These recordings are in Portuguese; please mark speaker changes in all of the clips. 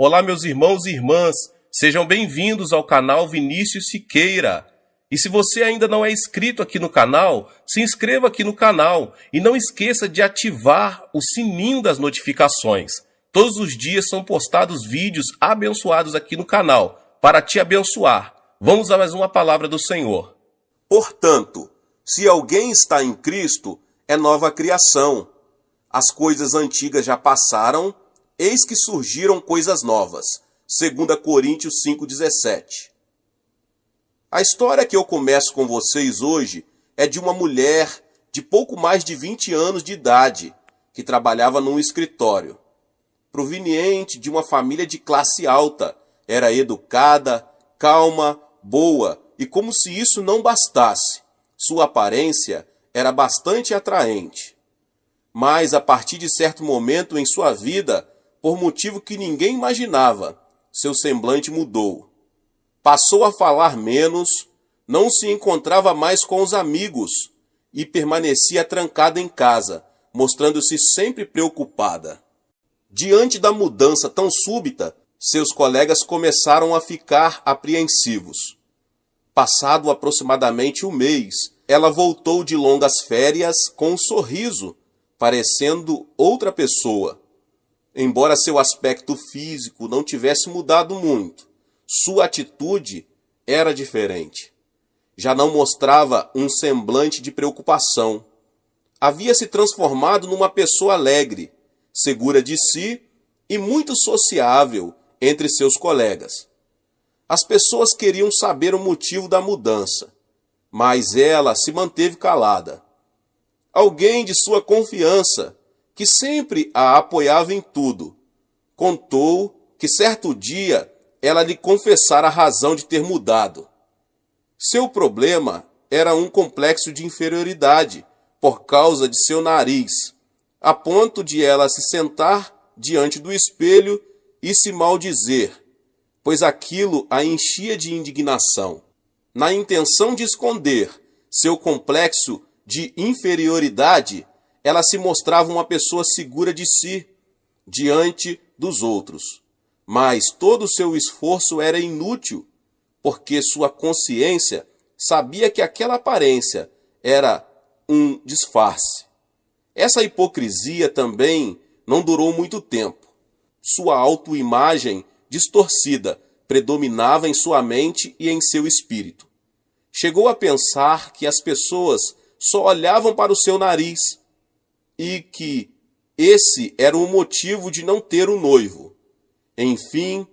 Speaker 1: Olá, meus irmãos e irmãs, sejam bem-vindos ao canal Vinícius Siqueira. E se você ainda não é inscrito aqui no canal, se inscreva aqui no canal e não esqueça de ativar o sininho das notificações. Todos os dias são postados vídeos abençoados aqui no canal, para te abençoar. Vamos a mais uma palavra do Senhor.
Speaker 2: Portanto, se alguém está em Cristo, é nova criação. As coisas antigas já passaram, eis que surgiram coisas novas. 2 Coríntios 5,17. A história que eu começo com vocês hoje é de uma mulher de pouco mais de 20 anos de idade, que trabalhava num escritório. Proveniente de uma família de classe alta, era educada, calma, boa, e como se isso não bastasse, sua aparência era bastante atraente. Mas a partir de certo momento em sua vida, por motivo que ninguém imaginava, seu semblante mudou. Passou a falar menos, não se encontrava mais com os amigos e permanecia trancada em casa, mostrando-se sempre preocupada. Diante da mudança tão súbita, seus colegas começaram a ficar apreensivos. Passado aproximadamente um mês, ela voltou de longas férias com um sorriso, parecendo outra pessoa. Embora seu aspecto físico não tivesse mudado muito, sua atitude era diferente. Já não mostrava um semblante de preocupação. Havia se transformado numa pessoa alegre, segura de si e muito sociável entre seus colegas. As pessoas queriam saber o motivo da mudança, mas ela se manteve calada. Alguém de sua confiança, que sempre a apoiava em tudo, contou que certo dia ela lhe confessara a razão de ter mudado. Seu problema era um complexo de inferioridade por causa de seu nariz, a ponto de ela se sentar diante do espelho e se maldizer, pois aquilo a enchia de indignação. Na intenção de esconder seu complexo de inferioridade, ela se mostrava uma pessoa segura de si, diante dos outros. Mas todo o seu esforço era inútil, porque sua consciência sabia que aquela aparência era um disfarce. Essa hipocrisia também não durou muito tempo. Sua autoimagem distorcida predominava em sua mente e em seu espírito. Chegou a pensar que as pessoas só olhavam para o seu nariz e que esse era o motivo de não ter um noivo. Enfim,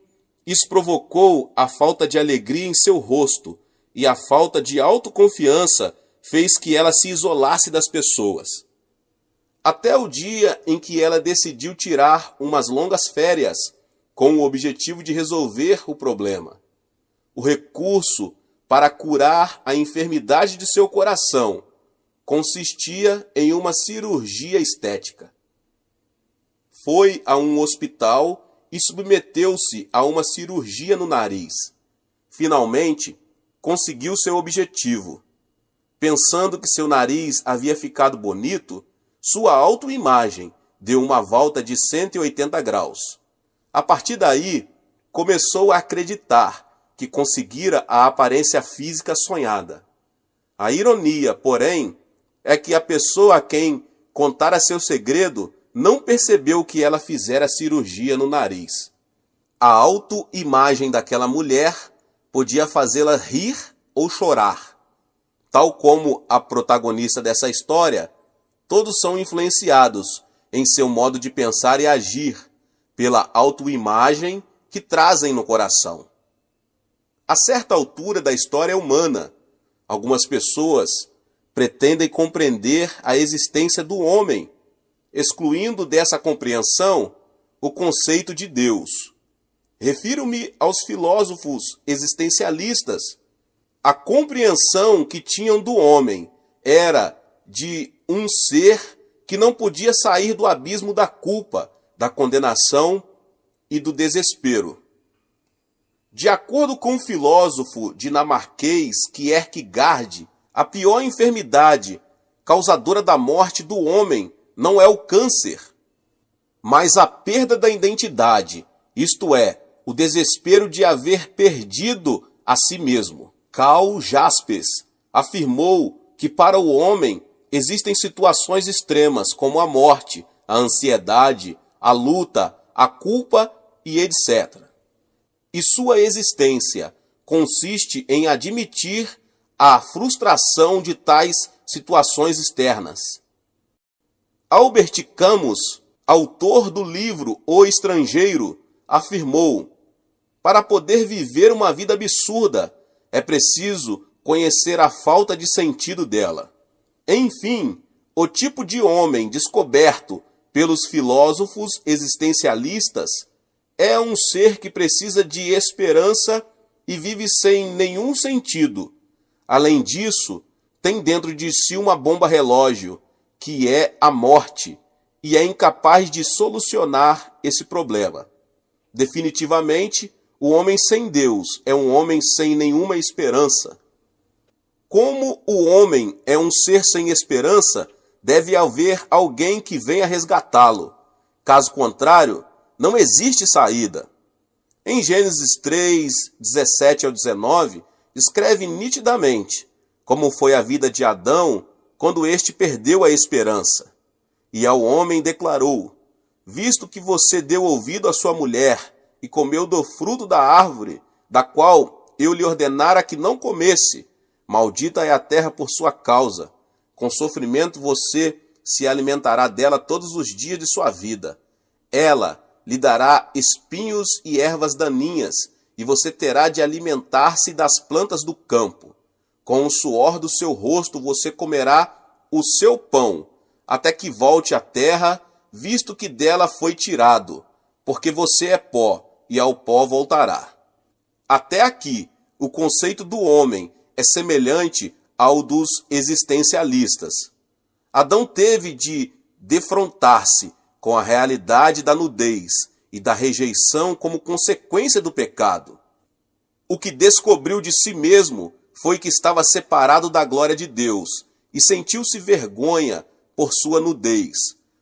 Speaker 2: isso provocou a falta de alegria em seu rosto e a falta de autoconfiança fez que ela se isolasse das pessoas. Até o dia em que ela decidiu tirar umas longas férias com o objetivo de resolver o problema. O recurso para curar a enfermidade de seu coração consistia em uma cirurgia estética. Foi a um hospital e submeteu-se a uma cirurgia no nariz. Finalmente, conseguiu seu objetivo. Pensando que seu nariz havia ficado bonito, sua autoimagem deu uma volta de 180 graus. A partir daí, começou a acreditar que conseguira a aparência física sonhada. A ironia, porém, é que a pessoa a quem contara seu segredo não percebeu que ela fizera cirurgia no nariz. A autoimagem daquela mulher podia fazê-la rir ou chorar. Tal como a protagonista dessa história, todos são influenciados em seu modo de pensar e agir pela autoimagem que trazem no coração. A certa altura da história humana, algumas pessoas pretendem compreender a existência do homem, excluindo dessa compreensão o conceito de Deus. Refiro-me aos filósofos existencialistas. A compreensão que tinham do homem era de um ser que não podia sair do abismo da culpa, da condenação e do desespero. De acordo com o filósofo dinamarquês Kierkegaard, a pior enfermidade causadora da morte do homem não é o câncer, mas a perda da identidade isto é, o desespero de haver perdido a si mesmo. Karl Jaspers afirmou que para o homem existem situações extremas como a morte, a ansiedade, a luta, a culpa e etc. E sua existência consiste em admitir a frustração de tais situações externas. Albert Camus, autor do livro O Estrangeiro, afirmou: para poder viver uma vida absurda, é preciso conhecer a falta de sentido dela. Enfim, o tipo de homem descoberto pelos filósofos existencialistas é um ser que precisa de esperança e vive sem nenhum sentido. Além disso, tem dentro de si uma bomba relógio, que é a morte, e é incapaz de solucionar esse problema. Definitivamente, o homem sem Deus é um homem sem nenhuma esperança. Como o homem é um ser sem esperança, deve haver alguém que venha resgatá-lo. Caso contrário, não existe saída. Em Gênesis 3, 17 ao 19, descreve nitidamente como foi a vida de Adão quando este perdeu a esperança. E ao homem declarou: visto que você deu ouvido à sua mulher e comeu do fruto da árvore, da qual eu lhe ordenara que não comesse, maldita é a terra por sua causa. Com sofrimento você se alimentará dela todos os dias de sua vida. Ela lhe dará espinhos e ervas daninhas, e você terá de alimentar-se das plantas do campo. Com o suor do seu rosto você comerá o seu pão, até que volte à terra, visto que dela foi tirado, porque você é pó, e ao pó voltará. Até aqui, o conceito do homem é semelhante ao dos existencialistas. Adão teve de defrontar-se com a realidade da nudez e da rejeição como consequência do pecado. O que descobriu de si mesmo foi que estava separado da glória de Deus e sentiu-se vergonha por sua nudez,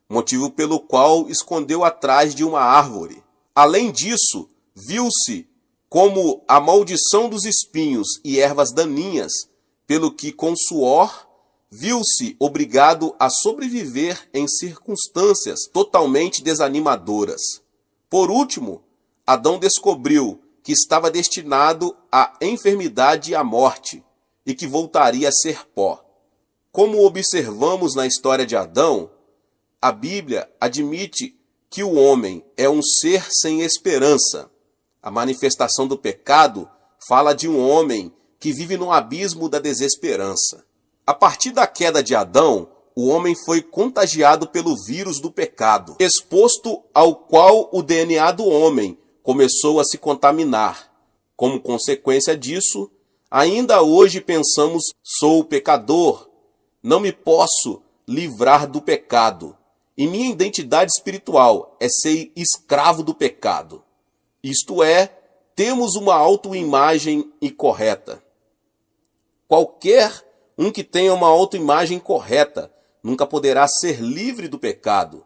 Speaker 2: motivo pelo qual escondeu atrás de uma árvore. Além disso, viu-se como a maldição dos espinhos e ervas daninhas, pelo que com suor viu-se obrigado a sobreviver em circunstâncias totalmente desanimadoras. Por último, Adão descobriu que estava destinado à enfermidade e à morte, e que voltaria a ser pó. Como observamos na história de Adão, a Bíblia admite que o homem é um ser sem esperança. A manifestação do pecado fala de um homem que vive no abismo da desesperança. A partir da queda de Adão, o homem foi contagiado pelo vírus do pecado, exposto ao qual o DNA do homem começou a se contaminar. Como consequência disso, ainda hoje pensamos: sou pecador, não me posso livrar do pecado, e minha identidade espiritual é ser escravo do pecado. Isto é, temos uma autoimagem incorreta. Qualquer um que tenha uma autoimagem correta nunca poderá ser livre do pecado.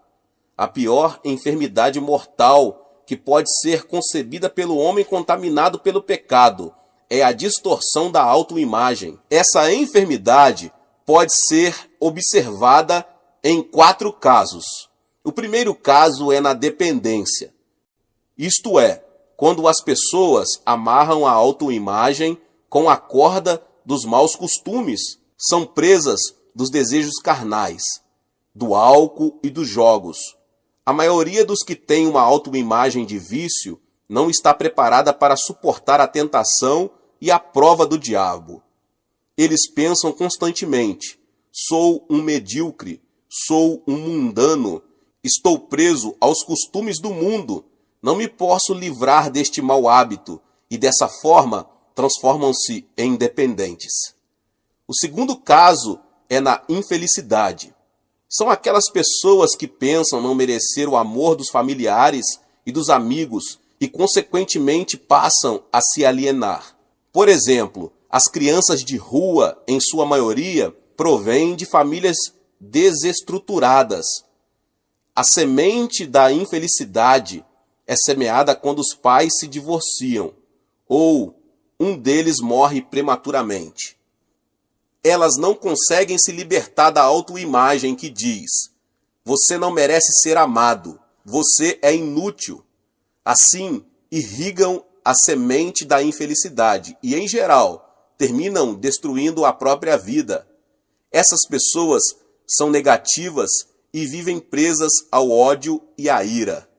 Speaker 2: A pior enfermidade mortal que pode ser concebida pelo homem contaminado pelo pecado é a distorção da autoimagem. Essa enfermidade pode ser observada em 4 casos. O primeiro caso é na dependência. Isto é, quando as pessoas amarram a autoimagem com a corda dos maus costumes, são presas dos desejos carnais, do álcool e dos jogos. A maioria dos que tem uma autoimagem de vício não está preparada para suportar a tentação e a prova do diabo. Eles pensam constantemente: sou um medíocre, sou um mundano, estou preso aos costumes do mundo, não me posso livrar deste mau hábito, e dessa forma transformam-se em dependentes. O segundo caso é na infelicidade. São aquelas pessoas que pensam não merecer o amor dos familiares e dos amigos e, consequentemente, passam a se alienar. Por exemplo, as crianças de rua, em sua maioria, provêm de famílias desestruturadas. A semente da infelicidade é semeada quando os pais se divorciam ou um deles morre prematuramente. Elas não conseguem se libertar da autoimagem que diz: você não merece ser amado, você é inútil. Assim, irrigam a semente da infelicidade e, em geral, terminam destruindo a própria vida. Essas pessoas são negativas e vivem presas ao ódio e à ira.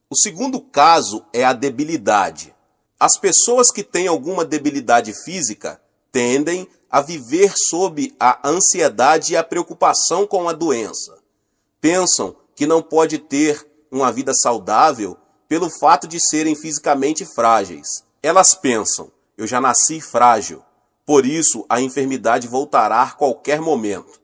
Speaker 2: O segundo caso é a debilidade. As pessoas que têm alguma debilidade física tendem a viver sob a ansiedade e a preocupação com a doença. Pensam que não pode ter uma vida saudável pelo fato de serem fisicamente frágeis. Elas pensam: eu já nasci frágil, por isso a enfermidade voltará a qualquer momento.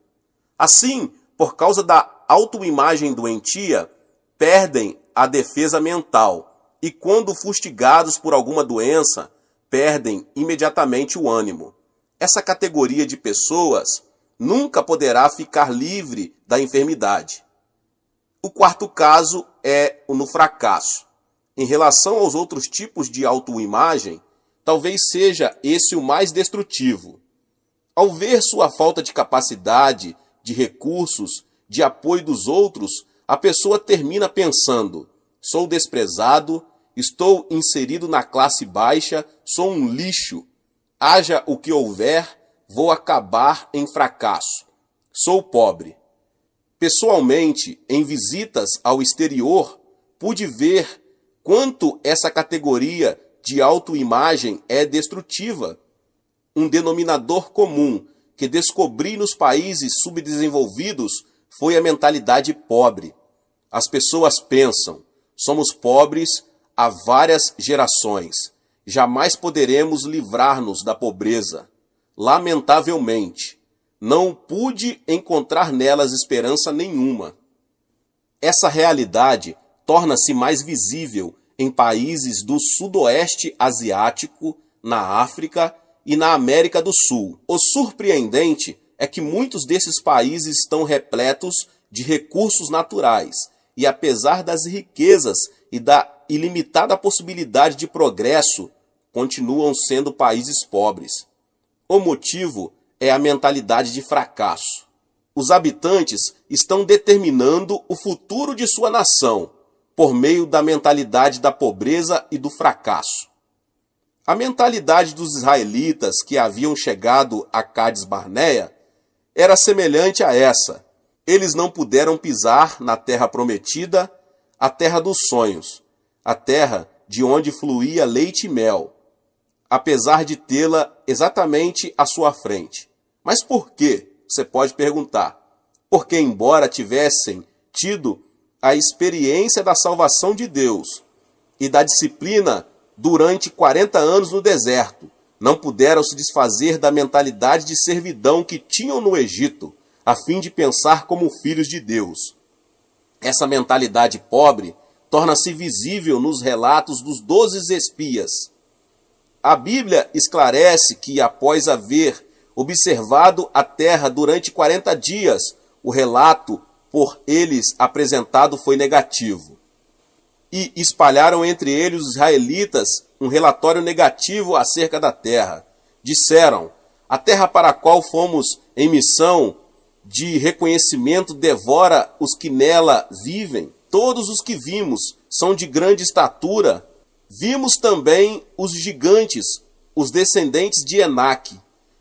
Speaker 2: Assim, por causa da autoimagem doentia, perdem a defesa mental e, quando fustigados por alguma doença, perdem imediatamente o ânimo. Essa categoria de pessoas nunca poderá ficar livre da enfermidade. O quarto caso é o no fracasso. Em relação aos outros tipos de autoimagem, talvez seja esse o mais destrutivo. Ao ver sua falta de capacidade, de recursos, de apoio dos outros, a pessoa termina pensando: sou desprezado, estou inserido na classe baixa, sou um lixo. Haja o que houver, vou acabar em fracasso. Sou pobre. Pessoalmente, em visitas ao exterior, pude ver quanto essa categoria de autoimagem é destrutiva. Um denominador comum que descobri nos países subdesenvolvidos foi a mentalidade pobre. As pessoas pensam: somos pobres há várias gerações. Jamais poderemos livrar-nos da pobreza. Lamentavelmente, não pude encontrar nelas esperança nenhuma. Essa realidade torna-se mais visível em países do sudoeste asiático, na África e na América do Sul. O surpreendente é que muitos desses países estão repletos de recursos naturais e, apesar das riquezas e da ilimitada possibilidade de progresso, continuam sendo países pobres. O motivo é a mentalidade de fracasso. Os habitantes estão determinando o futuro de sua nação por meio da mentalidade da pobreza e do fracasso. A mentalidade dos israelitas que haviam chegado a Cádiz Barneia era semelhante a essa. Eles não puderam pisar na terra prometida, a terra dos sonhos, a terra de onde fluía leite e mel, apesar de tê-la exatamente à sua frente. Mas por quê? Você pode perguntar. Porque, embora tivessem tido a experiência da salvação de Deus e da disciplina durante 40 anos no deserto, não puderam se desfazer da mentalidade de servidão que tinham no Egito, a fim de pensar como filhos de Deus. Essa mentalidade pobre torna-se visível nos relatos dos 12 espias. A Bíblia esclarece que, após haver observado a terra durante 40 dias, o relato por eles apresentado foi negativo. E espalharam entre eles os israelitas um relatório negativo acerca da terra. Disseram: a terra para a qual fomos em missão de reconhecimento devora os que nela vivem. Todos os que vimos são de grande estatura. Vimos também os gigantes, os descendentes de Enaque,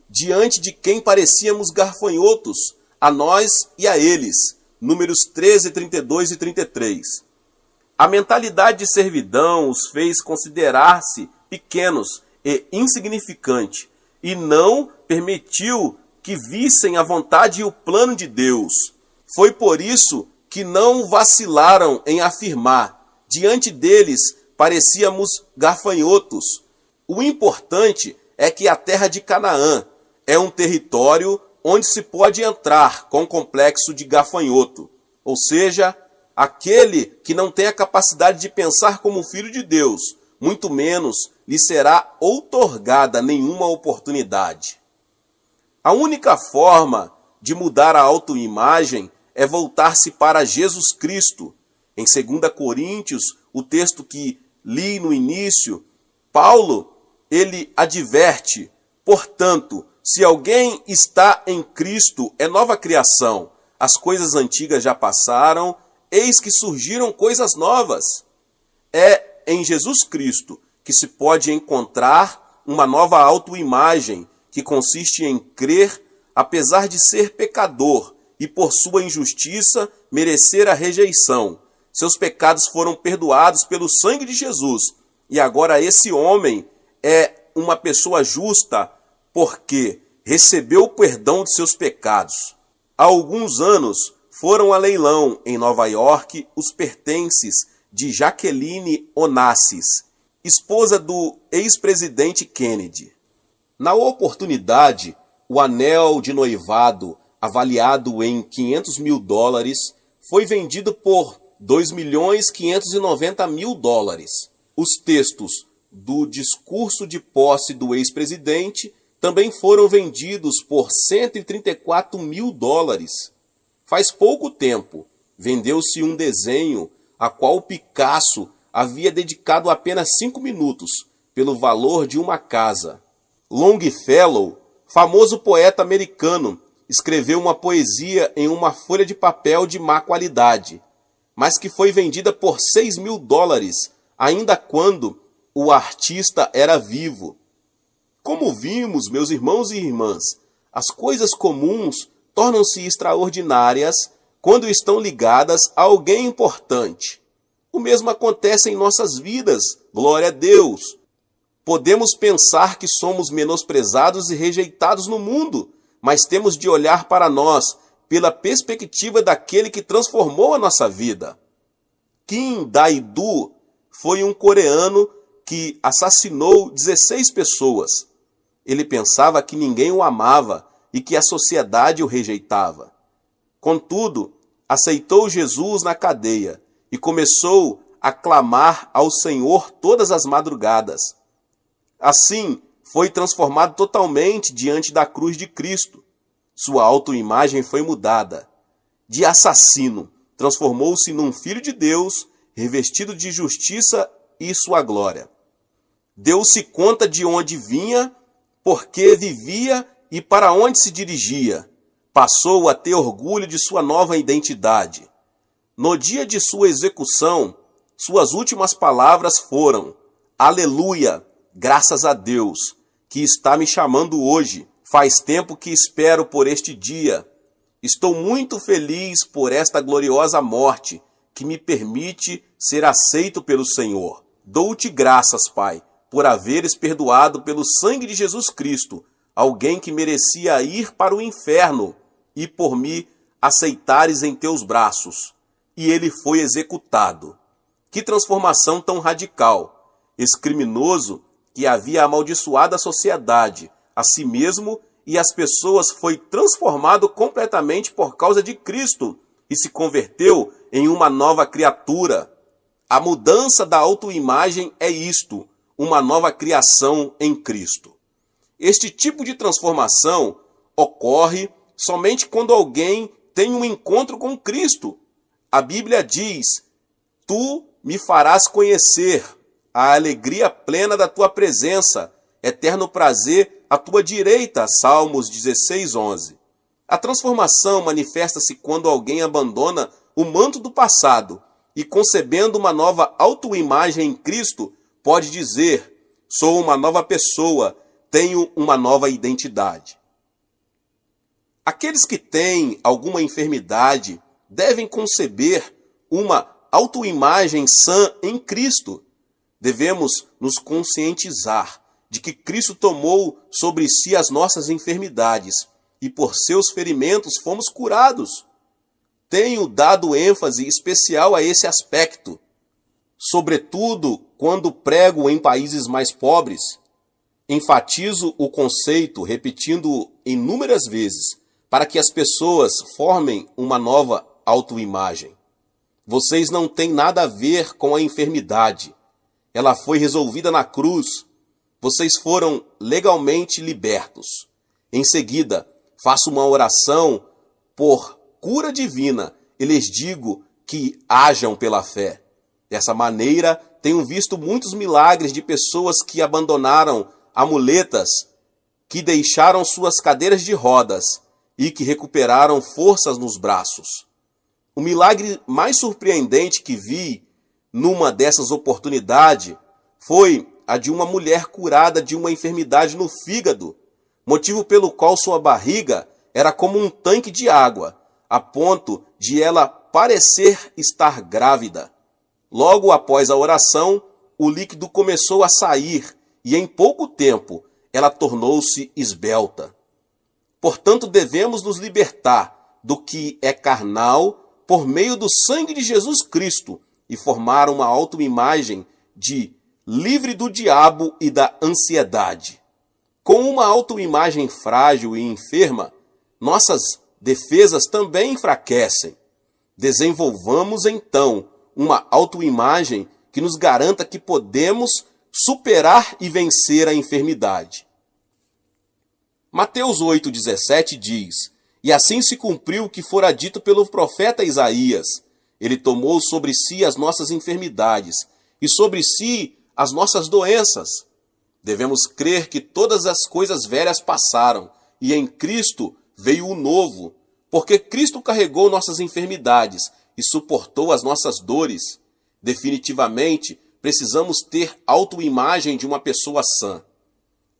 Speaker 2: diante de quem parecíamos garfanhotos, a nós e a eles. Números 13, 32 e 33. A mentalidade de servidão os fez considerar-se pequenos e insignificantes, e não permitiu que vissem a vontade e o plano de Deus. Foi por isso que não vacilaram em afirmar: diante deles parecíamos gafanhotos. O importante é que a terra de Canaã é um território onde se pode entrar com complexo de gafanhoto, ou seja, aquele que não tem a capacidade de pensar como filho de Deus, muito menos lhe será outorgada nenhuma oportunidade. A única forma de mudar a autoimagem é voltar-se para Jesus Cristo Em 2 Coríntios, o texto que li no início, Paulo, ele adverte, portanto, se alguém está em Cristo, é nova criação. As coisas antigas já passaram, eis que surgiram coisas novas. É em Jesus Cristo que se pode encontrar uma nova autoimagem, que consiste em crer, apesar de ser pecador e por sua injustiça merecer a rejeição. Seus pecados foram perdoados pelo sangue de Jesus. E agora esse homem é uma pessoa justa porque recebeu o perdão de seus pecados. Há alguns anos foram a leilão em Nova York os pertences de Jacqueline Onassis, esposa do ex-presidente Kennedy. Na oportunidade, o anel de noivado, avaliado em $500 mil, foi vendido por $2.590.000. Os textos do discurso de posse do ex-presidente também foram vendidos por $134 mil. Faz pouco tempo, vendeu-se um desenho a qual Picasso havia dedicado apenas 5 minutos, pelo valor de uma casa. Longfellow, famoso poeta americano, escreveu uma poesia em uma folha de papel de má qualidade, mas que foi vendida por $6 mil, ainda quando o artista era vivo. Como vimos, meus irmãos e irmãs, as coisas comuns tornam-se extraordinárias quando estão ligadas a alguém importante. O mesmo acontece em nossas vidas, glória a Deus. Podemos pensar que somos menosprezados e rejeitados no mundo, mas temos de olhar para nós pela perspectiva daquele que transformou a nossa vida. Kim Dae-do foi um coreano que assassinou 16 pessoas. Ele pensava que ninguém o amava e que a sociedade o rejeitava. Contudo, aceitou Jesus na cadeia e começou a clamar ao Senhor todas as madrugadas. Assim, foi transformado totalmente diante da cruz de Cristo. Sua autoimagem foi mudada. De assassino, transformou-se num filho de Deus, revestido de justiça e sua glória. Deu-se conta de onde vinha, por que vivia e para onde se dirigia. Passou a ter orgulho de sua nova identidade. No dia de sua execução, suas últimas palavras foram: Aleluia, graças a Deus, que está me chamando hoje. Faz tempo que espero por este dia. Estou muito feliz por esta gloriosa morte, que me permite ser aceito pelo Senhor. Dou-te graças, Pai, por haveres perdoado pelo sangue de Jesus Cristo alguém que merecia ir para o inferno, e por me aceitares em teus braços. E ele foi executado. Que transformação tão radical! Esse criminoso que havia amaldiçoado a sociedade, a si mesmo e as pessoas, foi transformado completamente por causa de Cristo e se converteu em uma nova criatura. A mudança da autoimagem é isto, uma nova criação em Cristo. Este tipo de transformação ocorre somente quando alguém tem um encontro com Cristo. A Bíblia diz: Tu me farás conhecer a alegria plena da tua presença, eterno prazer à tua direita. Salmos 16:11. A transformação manifesta-se quando alguém abandona o manto do passado e, concebendo uma nova autoimagem em Cristo, pode dizer: sou uma nova pessoa, tenho uma nova identidade. Aqueles que têm alguma enfermidade devem conceber uma autoimagem sã em Cristo. Devemos nos conscientizar de que Cristo tomou sobre si as nossas enfermidades e por seus ferimentos fomos curados. Tenho dado ênfase especial a esse aspecto, sobretudo quando prego em países mais pobres. Enfatizo o conceito, repetindo inúmeras vezes, para que as pessoas formem uma nova autoimagem. Vocês não têm nada a ver com a enfermidade. Ela foi resolvida na cruz. Vocês foram legalmente libertos. Em seguida, faço uma oração por cura divina e lhes digo que hajam pela fé. Dessa maneira, tenho visto muitos milagres de pessoas que abandonaram amuletas, que deixaram suas cadeiras de rodas e que recuperaram forças nos braços. O milagre mais surpreendente que vi numa dessas oportunidades foi a de uma mulher curada de uma enfermidade no fígado, motivo pelo qual sua barriga era como um tanque de água, a ponto de ela parecer estar grávida. Logo após a oração, o líquido começou a sair e em pouco tempo ela tornou-se esbelta. Portanto, devemos nos libertar do que é carnal por meio do sangue de Jesus Cristo e formar uma autoimagem de livre do diabo e da ansiedade. Com uma autoimagem frágil e enferma, nossas defesas também enfraquecem. Desenvolvamos então uma autoimagem que nos garanta que podemos superar e vencer a enfermidade. Mateus 8,17 diz: E assim se cumpriu o que fora dito pelo profeta Isaías. Ele tomou sobre si as nossas enfermidades e sobre si as nossas doenças. Devemos crer que todas as coisas velhas passaram e em Cristo veio o novo, porque Cristo carregou nossas enfermidades e suportou as nossas dores. Definitivamente, precisamos ter autoimagem de uma pessoa sã.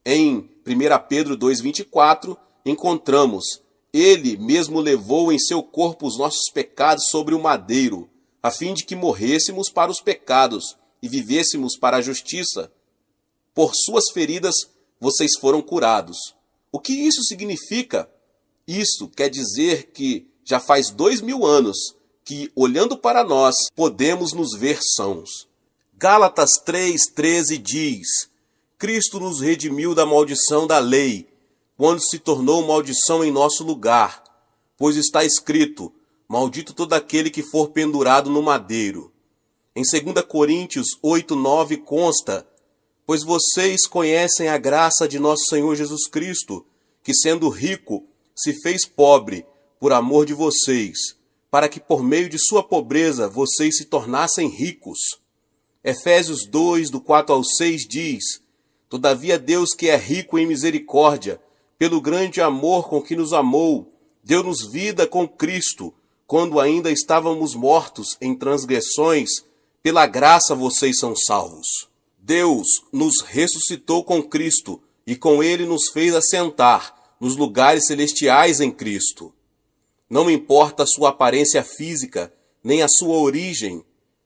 Speaker 2: Em 1 Pedro 2,24, encontramos: Ele mesmo levou em seu corpo os nossos pecados sobre o madeiro, a fim de que morrêssemos para os pecados e vivêssemos para a justiça. Por suas feridas vocês foram curados. O que isso significa? Isso quer dizer que já faz 2000 anos que, olhando para nós, podemos nos ver sãos. Gálatas 3,13 diz: Cristo nos redimiu da maldição da lei, quando se tornou maldição em nosso lugar, pois está escrito: Maldito todo aquele que for pendurado no madeiro. Em 2 Coríntios 8,9 consta: Pois vocês conhecem a graça de nosso Senhor Jesus Cristo, que sendo rico, se fez pobre por amor de vocês, para que por meio de sua pobreza vocês se tornassem ricos. Efésios 2, do 4 ao 6 diz: Todavia Deus, que é rico em misericórdia, pelo grande amor com que nos amou, deu-nos vida com Cristo, quando ainda estávamos mortos em transgressões, pela graça vocês são salvos. Deus nos ressuscitou com Cristo e com ele nos fez assentar nos lugares celestiais em Cristo. Não importa a sua aparência física, nem a sua origem,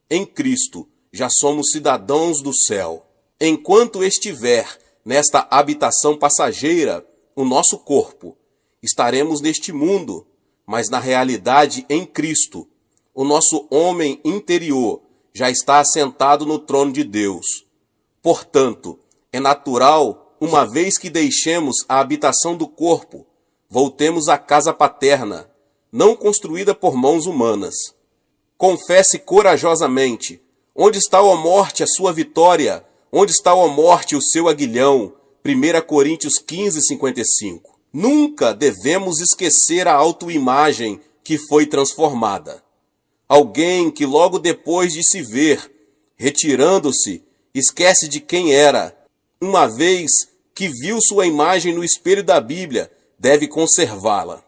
Speaker 2: em Cristo já somos cidadãos do céu. Enquanto estiver nesta habitação passageira, o nosso corpo, estaremos neste mundo, mas na realidade em Cristo, o nosso homem interior já está assentado no trono de Deus. Portanto, é natural, uma vez que deixemos a habitação do corpo, voltemos à casa paterna, não construída por mãos humanas. Confesse corajosamente: onde está, ó morte, a sua vitória? Onde está, ó morte, o seu aguilhão? 1 Coríntios 15:55. Nunca devemos esquecer a autoimagem que foi transformada. Alguém que logo depois de se ver, retirando-se, esquece de quem era. Uma vez que viu sua imagem no espelho da Bíblia, deve conservá-la.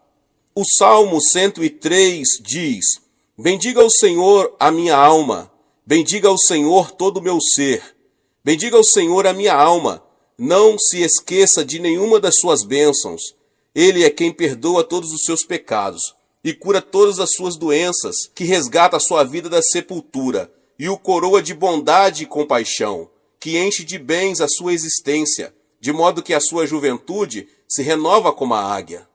Speaker 2: O Salmo 103 diz: Bendiga o Senhor a minha alma, bendiga ao Senhor todo o meu ser. Bendiga ao Senhor a minha alma, não se esqueça de nenhuma das suas bênçãos. Ele é quem perdoa todos os seus pecados e cura todas as suas doenças, que resgata a sua vida da sepultura e o coroa de bondade e compaixão, que enche de bens a sua existência, de modo que a sua juventude se renova como a águia.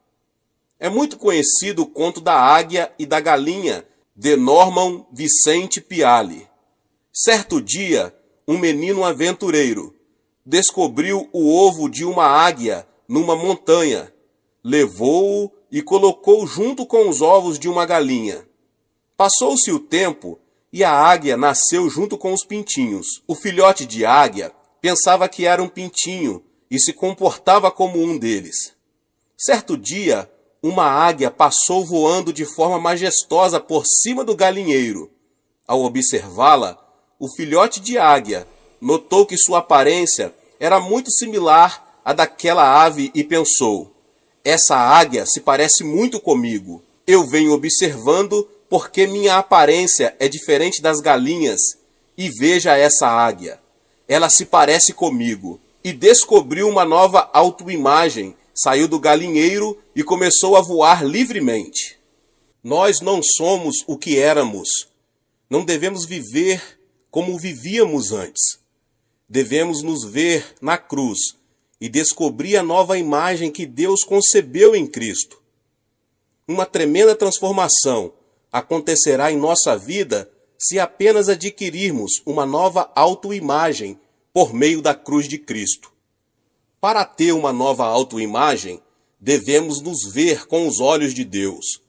Speaker 2: É muito conhecido o conto da águia e da galinha, de Norman Vicente Piali. Certo dia, um menino aventureiro descobriu o ovo de uma águia numa montanha, levou-o e colocou junto com os ovos de uma galinha. Passou-se o tempo e a águia nasceu junto com os pintinhos. O filhote de águia pensava que era um pintinho e se comportava como um deles. Certo dia, uma águia passou voando de forma majestosa por cima do galinheiro. Ao observá-la, o filhote de águia notou que sua aparência era muito similar à daquela ave e pensou: essa águia se parece muito comigo. Eu venho observando porque minha aparência é diferente das galinhas e veja essa águia. Ela se parece comigo. E descobriu uma nova autoimagem, saiu do galinheiro e começou a voar livremente. Nós não somos o que éramos. Não devemos viver como vivíamos antes. Devemos nos ver na cruz e descobrir a nova imagem que Deus concebeu em Cristo. Uma tremenda transformação acontecerá em nossa vida se apenas adquirirmos uma nova autoimagem por meio da cruz de Cristo. Para ter uma nova autoimagem, devemos nos ver com os olhos de Deus.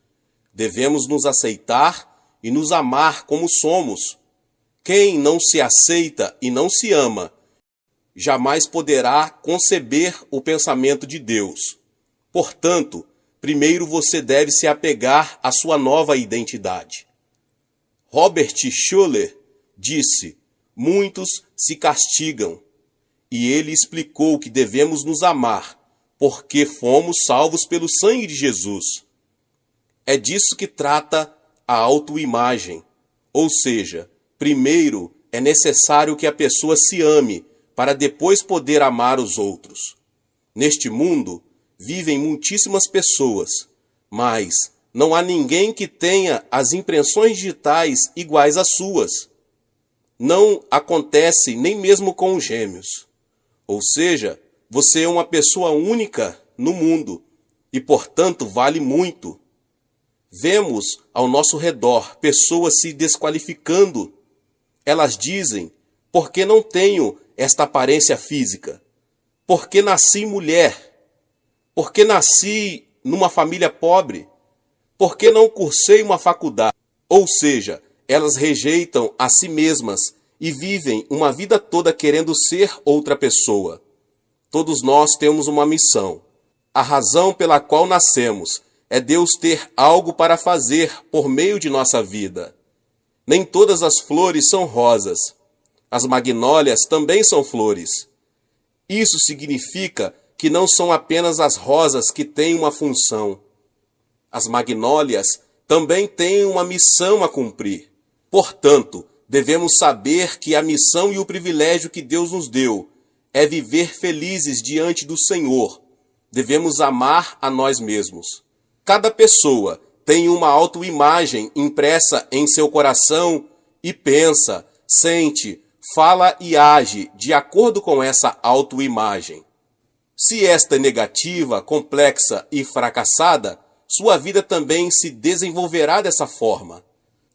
Speaker 2: Devemos nos aceitar e nos amar como somos. Quem não se aceita e não se ama, jamais poderá conceber o pensamento de Deus. Portanto, primeiro você deve se apegar à sua nova identidade. Robert Schuller disse: muitos se castigam. E ele explicou que devemos nos amar, porque fomos salvos pelo sangue de Jesus. É disso que trata a autoimagem. Ou seja, primeiro é necessário que a pessoa se ame, para depois poder amar os outros. Neste mundo, vivem muitíssimas pessoas, mas não há ninguém que tenha as impressões digitais iguais às suas. Não acontece nem mesmo com os gêmeos. Ou seja, você é uma pessoa única no mundo e, portanto, vale muito. Vemos ao nosso redor pessoas se desqualificando. Elas dizem: por que não tenho esta aparência física? Por que nasci mulher? Por que nasci numa família pobre? Por que não cursei uma faculdade? Ou seja, elas rejeitam a si mesmas e vivem uma vida toda querendo ser outra pessoa. Todos nós temos uma missão. A razão pela qual nascemos é Deus ter algo para fazer por meio de nossa vida. Nem todas as flores são rosas. As magnólias também são flores. Isso significa que não são apenas as rosas que têm uma função. As magnólias também têm uma missão a cumprir. Portanto, devemos saber que a missão e o privilégio que Deus nos deu é viver felizes diante do Senhor. Devemos amar a nós mesmos. Cada pessoa tem uma autoimagem impressa em seu coração e pensa, sente, fala e age de acordo com essa autoimagem. Se esta é negativa, complexa e fracassada, sua vida também se desenvolverá dessa forma.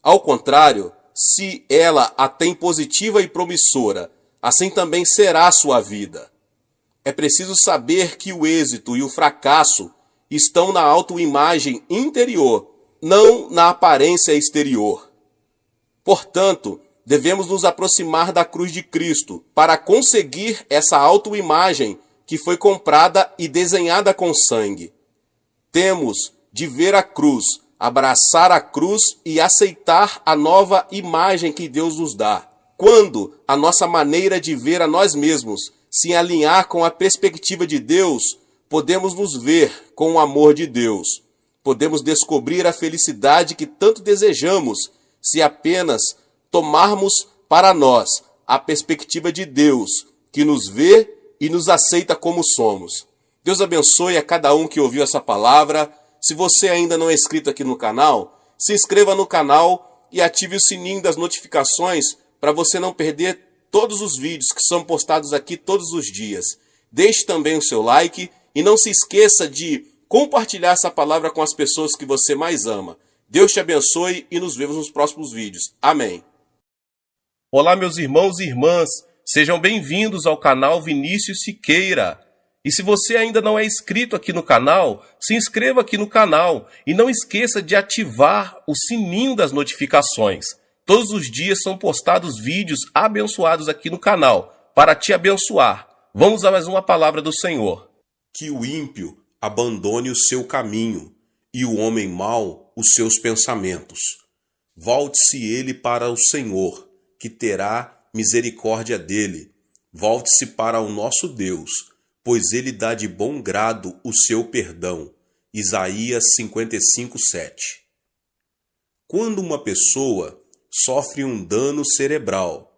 Speaker 2: Ao contrário, se ela a tem positiva e promissora, assim também será a sua vida. É preciso saber que o êxito e o fracasso estão na autoimagem interior, não na aparência exterior. Portanto, devemos nos aproximar da cruz de Cristo para conseguir essa autoimagem que foi comprada e desenhada com sangue. Temos de ver a cruz, abraçar a cruz e aceitar a nova imagem que Deus nos dá. Quando a nossa maneira de ver a nós mesmos se alinhar com a perspectiva de Deus, podemos nos ver com o amor de Deus. Podemos descobrir a felicidade que tanto desejamos se apenas tomarmos para nós a perspectiva de Deus, que nos vê e nos aceita como somos. Deus abençoe a cada um que ouviu essa palavra. Se você ainda não é inscrito aqui no canal, se inscreva no canal e ative o sininho das notificações para você não perder todos os vídeos que são postados aqui todos os dias. Deixe também o seu like e não se esqueça de compartilhar essa palavra com as pessoas que você mais ama. Deus te abençoe e nos vemos nos próximos vídeos. Amém.
Speaker 1: Olá, meus irmãos e irmãs, sejam bem-vindos ao canal Vinícius Siqueira. E se você ainda não é inscrito aqui no canal, se inscreva aqui no canal e não esqueça de ativar o sininho das notificações. Todos os dias são postados vídeos abençoados aqui no canal, para te abençoar. Vamos a mais uma palavra do Senhor.
Speaker 2: Que o ímpio abandone o seu caminho e o homem mau os seus pensamentos. Volte-se ele para o Senhor, que terá misericórdia dele. Volte-se para o nosso Deus, pois ele dá de bom grado o seu perdão. Isaías 55:7. Quando uma pessoa sofre um dano cerebral,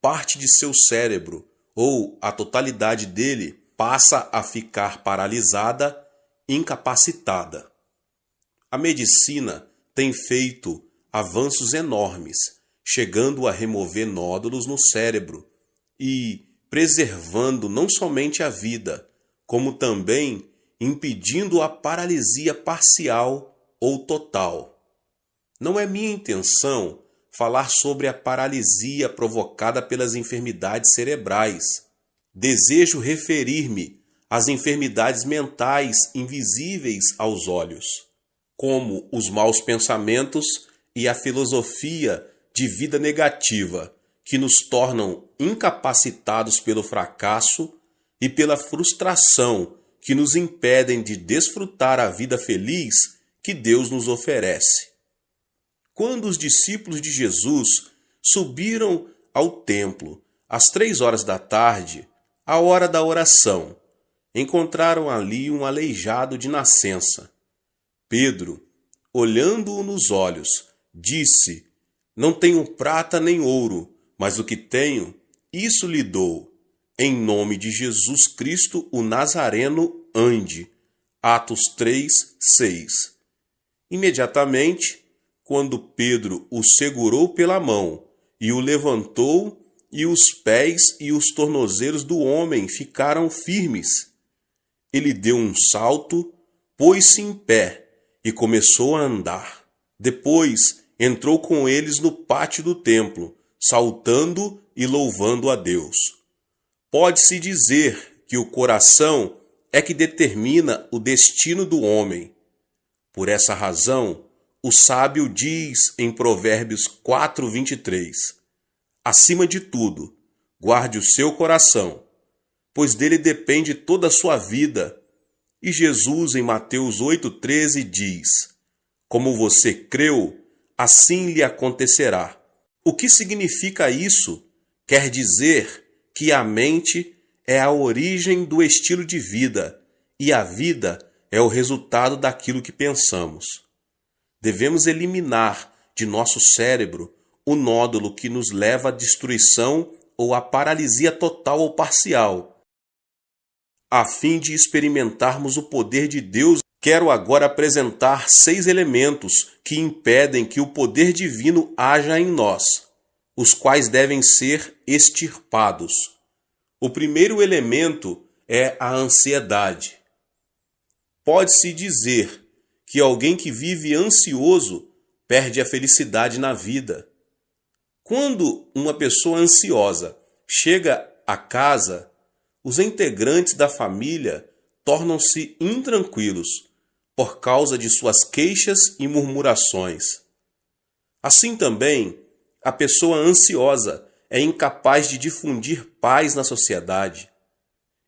Speaker 2: parte de seu cérebro ou a totalidade dele passa a ficar paralisada, incapacitada. A medicina tem feito avanços enormes, chegando a remover nódulos no cérebro e preservando não somente a vida, como também impedindo a paralisia parcial ou total. Não é minha intenção falar sobre a paralisia provocada pelas enfermidades cerebrais. Desejo referir-me às enfermidades mentais invisíveis aos olhos, como os maus pensamentos e a filosofia de vida negativa, que nos tornam incapacitados pelo fracasso e pela frustração, que nos impedem de desfrutar a vida feliz que Deus nos oferece. Quando os discípulos de Jesus subiram ao templo às 3 horas da tarde, a hora da oração, encontraram ali um aleijado de nascença. Pedro, olhando-o nos olhos, disse: "Não tenho prata nem ouro, mas o que tenho, isso lhe dou. Em nome de Jesus Cristo, o Nazareno, ande." Atos 3:6. Imediatamente, quando Pedro o segurou pela mão e o levantou, e os pés e os tornozelos do homem ficaram firmes. Ele deu um salto, pôs-se em pé e começou a andar. Depois entrou com eles no pátio do templo, saltando e louvando a Deus. Pode-se dizer que o coração é que determina o destino do homem. Por essa razão, o sábio diz em Provérbios 4:23, acima de tudo, guarde o seu coração, pois dele depende toda a sua vida. E Jesus, em Mateus 8:13, diz, como você creu, assim lhe acontecerá. O que significa isso? Quer dizer que a mente é a origem do estilo de vida e a vida é o resultado daquilo que pensamos. Devemos eliminar de nosso cérebro o nódulo que nos leva à destruição ou à paralisia total ou parcial. A fim de experimentarmos o poder de Deus, quero agora apresentar 6 elementos que impedem que o poder divino haja em nós, os quais devem ser extirpados. O primeiro elemento é a ansiedade. Pode-se dizer que alguém que vive ansioso perde a felicidade na vida. Quando uma pessoa ansiosa chega a casa, os integrantes da família tornam-se intranquilos por causa de suas queixas e murmurações. Assim também, a pessoa ansiosa é incapaz de difundir paz na sociedade.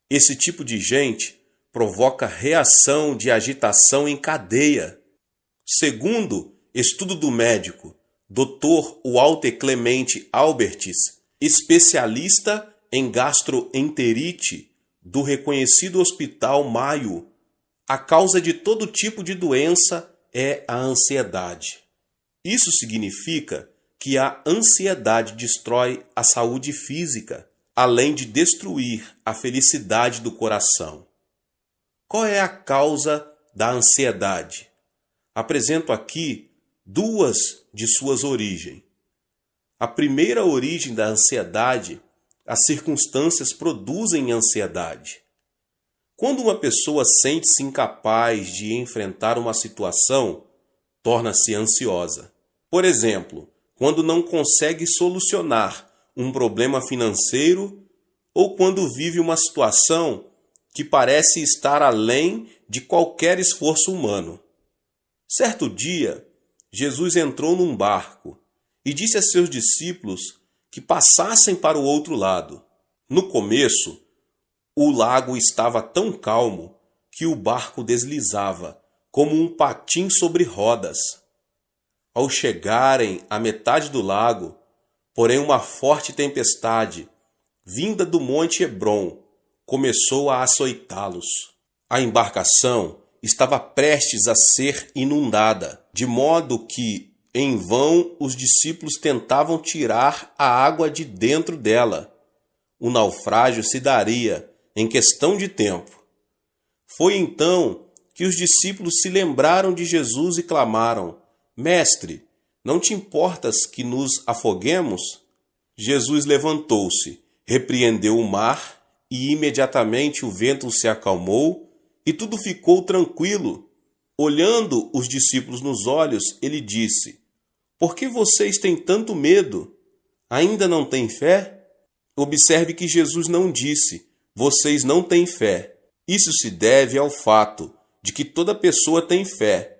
Speaker 2: Esse tipo de gente provoca reação de agitação em cadeia. Segundo estudo do médico Dr. Walter Clemente Albertis, especialista em gastroenterite do reconhecido Hospital Mayo, a causa de todo tipo de doença é a ansiedade. Isso significa que a ansiedade destrói a saúde física, além de destruir a felicidade do coração. Qual é a causa da ansiedade? Apresento aqui 2 de suas origens. A primeira origem da ansiedade, as circunstâncias produzem ansiedade. Quando uma pessoa sente-se incapaz de enfrentar uma situação, torna-se ansiosa. Por exemplo, quando não consegue solucionar um problema financeiro ou quando vive uma situação que parece estar além de qualquer esforço humano. Certo dia, Jesus entrou num barco e disse a seus discípulos que passassem para o outro lado. No começo, o lago estava tão calmo que o barco deslizava, como um patim sobre rodas. Ao chegarem à metade do lago, porém uma forte tempestade, vinda do monte Hebrom, começou a açoitá-los. A embarcação estava prestes a ser inundada, de modo que, em vão, os discípulos tentavam tirar a água de dentro dela. O naufrágio se daria em questão de tempo. Foi então que os discípulos se lembraram de Jesus e clamaram: Mestre, não te importas que nos afoguemos? Jesus levantou-se, repreendeu o mar e imediatamente o vento se acalmou e tudo ficou tranquilo. Olhando os discípulos nos olhos, ele disse: Por que vocês têm tanto medo? Ainda não têm fé? Observe que Jesus não disse: Vocês não têm fé. Isso se deve ao fato de que toda pessoa tem fé,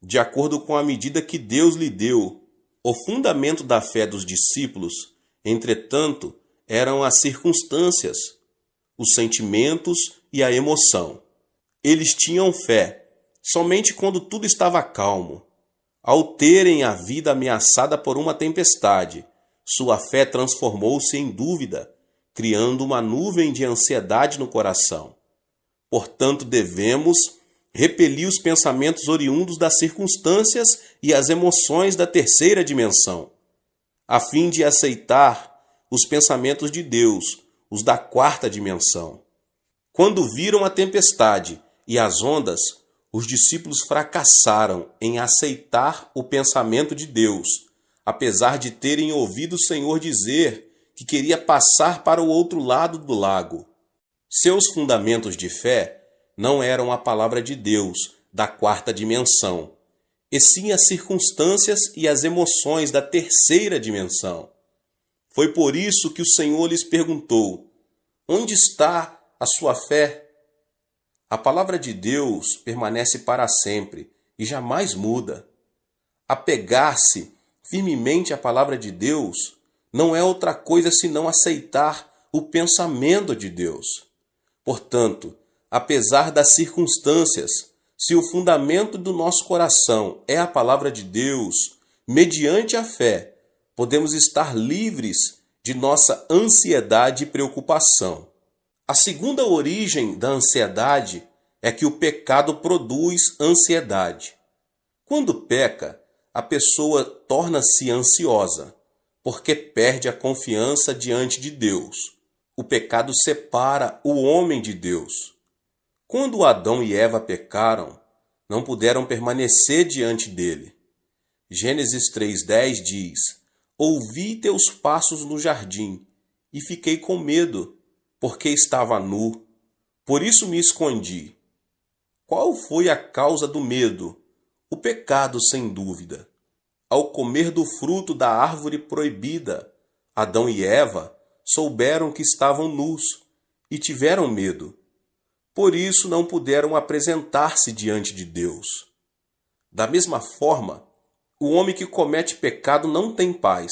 Speaker 2: de acordo com a medida que Deus lhe deu. O fundamento da fé dos discípulos, entretanto, eram as circunstâncias, os sentimentos e a emoção. Eles tinham fé somente quando tudo estava calmo. Ao terem a vida ameaçada por uma tempestade, sua fé transformou-se em dúvida, criando uma nuvem de ansiedade no coração. Portanto, devemos repelir os pensamentos oriundos das circunstâncias e as emoções da terceira dimensão, a fim de aceitar os pensamentos de Deus, os da quarta dimensão. Quando viram a tempestade e as ondas, os discípulos fracassaram em aceitar o pensamento de Deus, apesar de terem ouvido o Senhor dizer que queria passar para o outro lado do lago. Seus fundamentos de fé não eram a palavra de Deus da quarta dimensão, e sim as circunstâncias e as emoções da terceira dimensão. Foi por isso que o Senhor lhes perguntou: Onde está a sua fé? A palavra de Deus permanece para sempre e jamais muda. Apegar-se firmemente à palavra de Deus não é outra coisa senão aceitar o pensamento de Deus. Portanto, apesar das circunstâncias, se o fundamento do nosso coração é a palavra de Deus, mediante a fé, podemos estar livres de nossa ansiedade e preocupação. A segunda origem da ansiedade é que o pecado produz ansiedade. Quando peca, a pessoa torna-se ansiosa, porque perde a confiança diante de Deus. O pecado separa o homem de Deus. Quando Adão e Eva pecaram, não puderam permanecer diante dele. Gênesis 3:10 diz: Ouvi teus passos no jardim, e fiquei com medo, porque estava nu. Por isso me escondi. Qual foi a causa do medo? O pecado, sem dúvida. Ao comer do fruto da árvore proibida, Adão e Eva souberam que estavam nus e tiveram medo. Por isso não puderam apresentar-se diante de Deus. Da mesma forma, o homem que comete pecado não tem paz.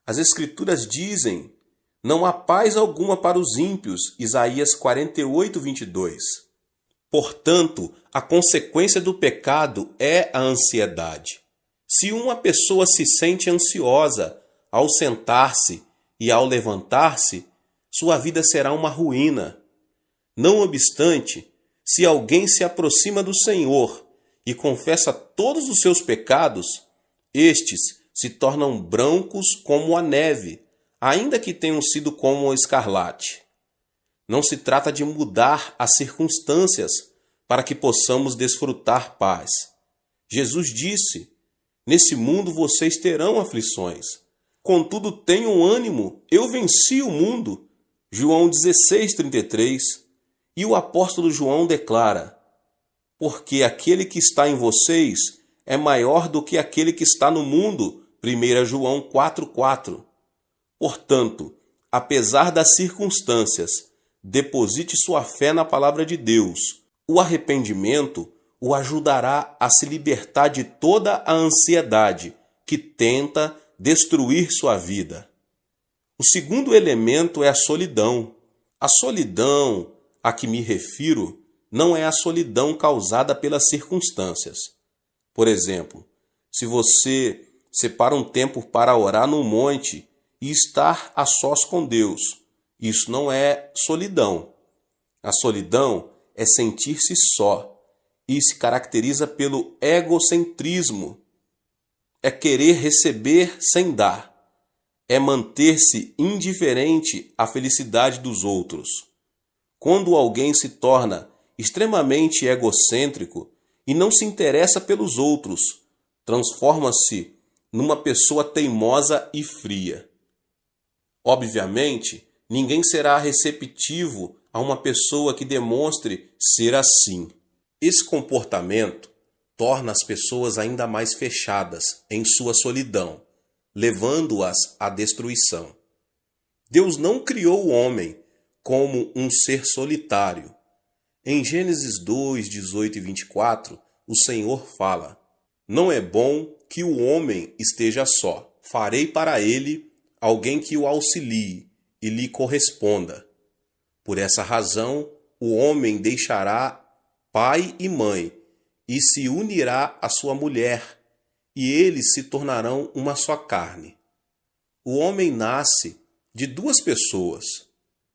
Speaker 2: As Escrituras dizem: Não há paz alguma para os ímpios, Isaías 48:22. Portanto, a consequência do pecado é a ansiedade. Se uma pessoa se sente ansiosa ao sentar-se e ao levantar-se, sua vida será uma ruína. Não obstante, se alguém se aproxima do Senhor e confessa todos os seus pecados, estes se tornam brancos como a neve, ainda que tenham sido como o escarlate. Não se trata de mudar as circunstâncias para que possamos desfrutar paz. Jesus disse: Nesse mundo vocês terão aflições. Contudo, tenham ânimo, eu venci o mundo. João 16:33. E o apóstolo João declara: Porque aquele que está em vocês é maior do que aquele que está no mundo. 1 João 4:4. Portanto, apesar das circunstâncias, deposite sua fé na palavra de Deus. O arrependimento o ajudará a se libertar de toda a ansiedade que tenta destruir sua vida. O segundo elemento é a solidão. A solidão a que me refiro não é a solidão causada pelas circunstâncias. Por exemplo, se você separa um tempo para orar no monte e estar a sós com Deus, isso não é solidão. A solidão é sentir-se só e se caracteriza pelo egocentrismo. É querer receber sem dar. É manter-se indiferente à felicidade dos outros. Quando alguém se torna extremamente egocêntrico e não se interessa pelos outros, transforma-se numa pessoa teimosa e fria. Obviamente, ninguém será receptivo a uma pessoa que demonstre ser assim. Esse comportamento torna as pessoas ainda mais fechadas em sua solidão, levando-as à destruição. Deus não criou o homem como um ser solitário. Em Gênesis 2, 18 e 24, o Senhor fala: "Não é bom que o homem esteja só. Farei para ele alguém que o auxilie e lhe corresponda. Por essa razão, o homem deixará pai e mãe e se unirá à sua mulher, e eles se tornarão uma só carne." O homem nasce de duas pessoas.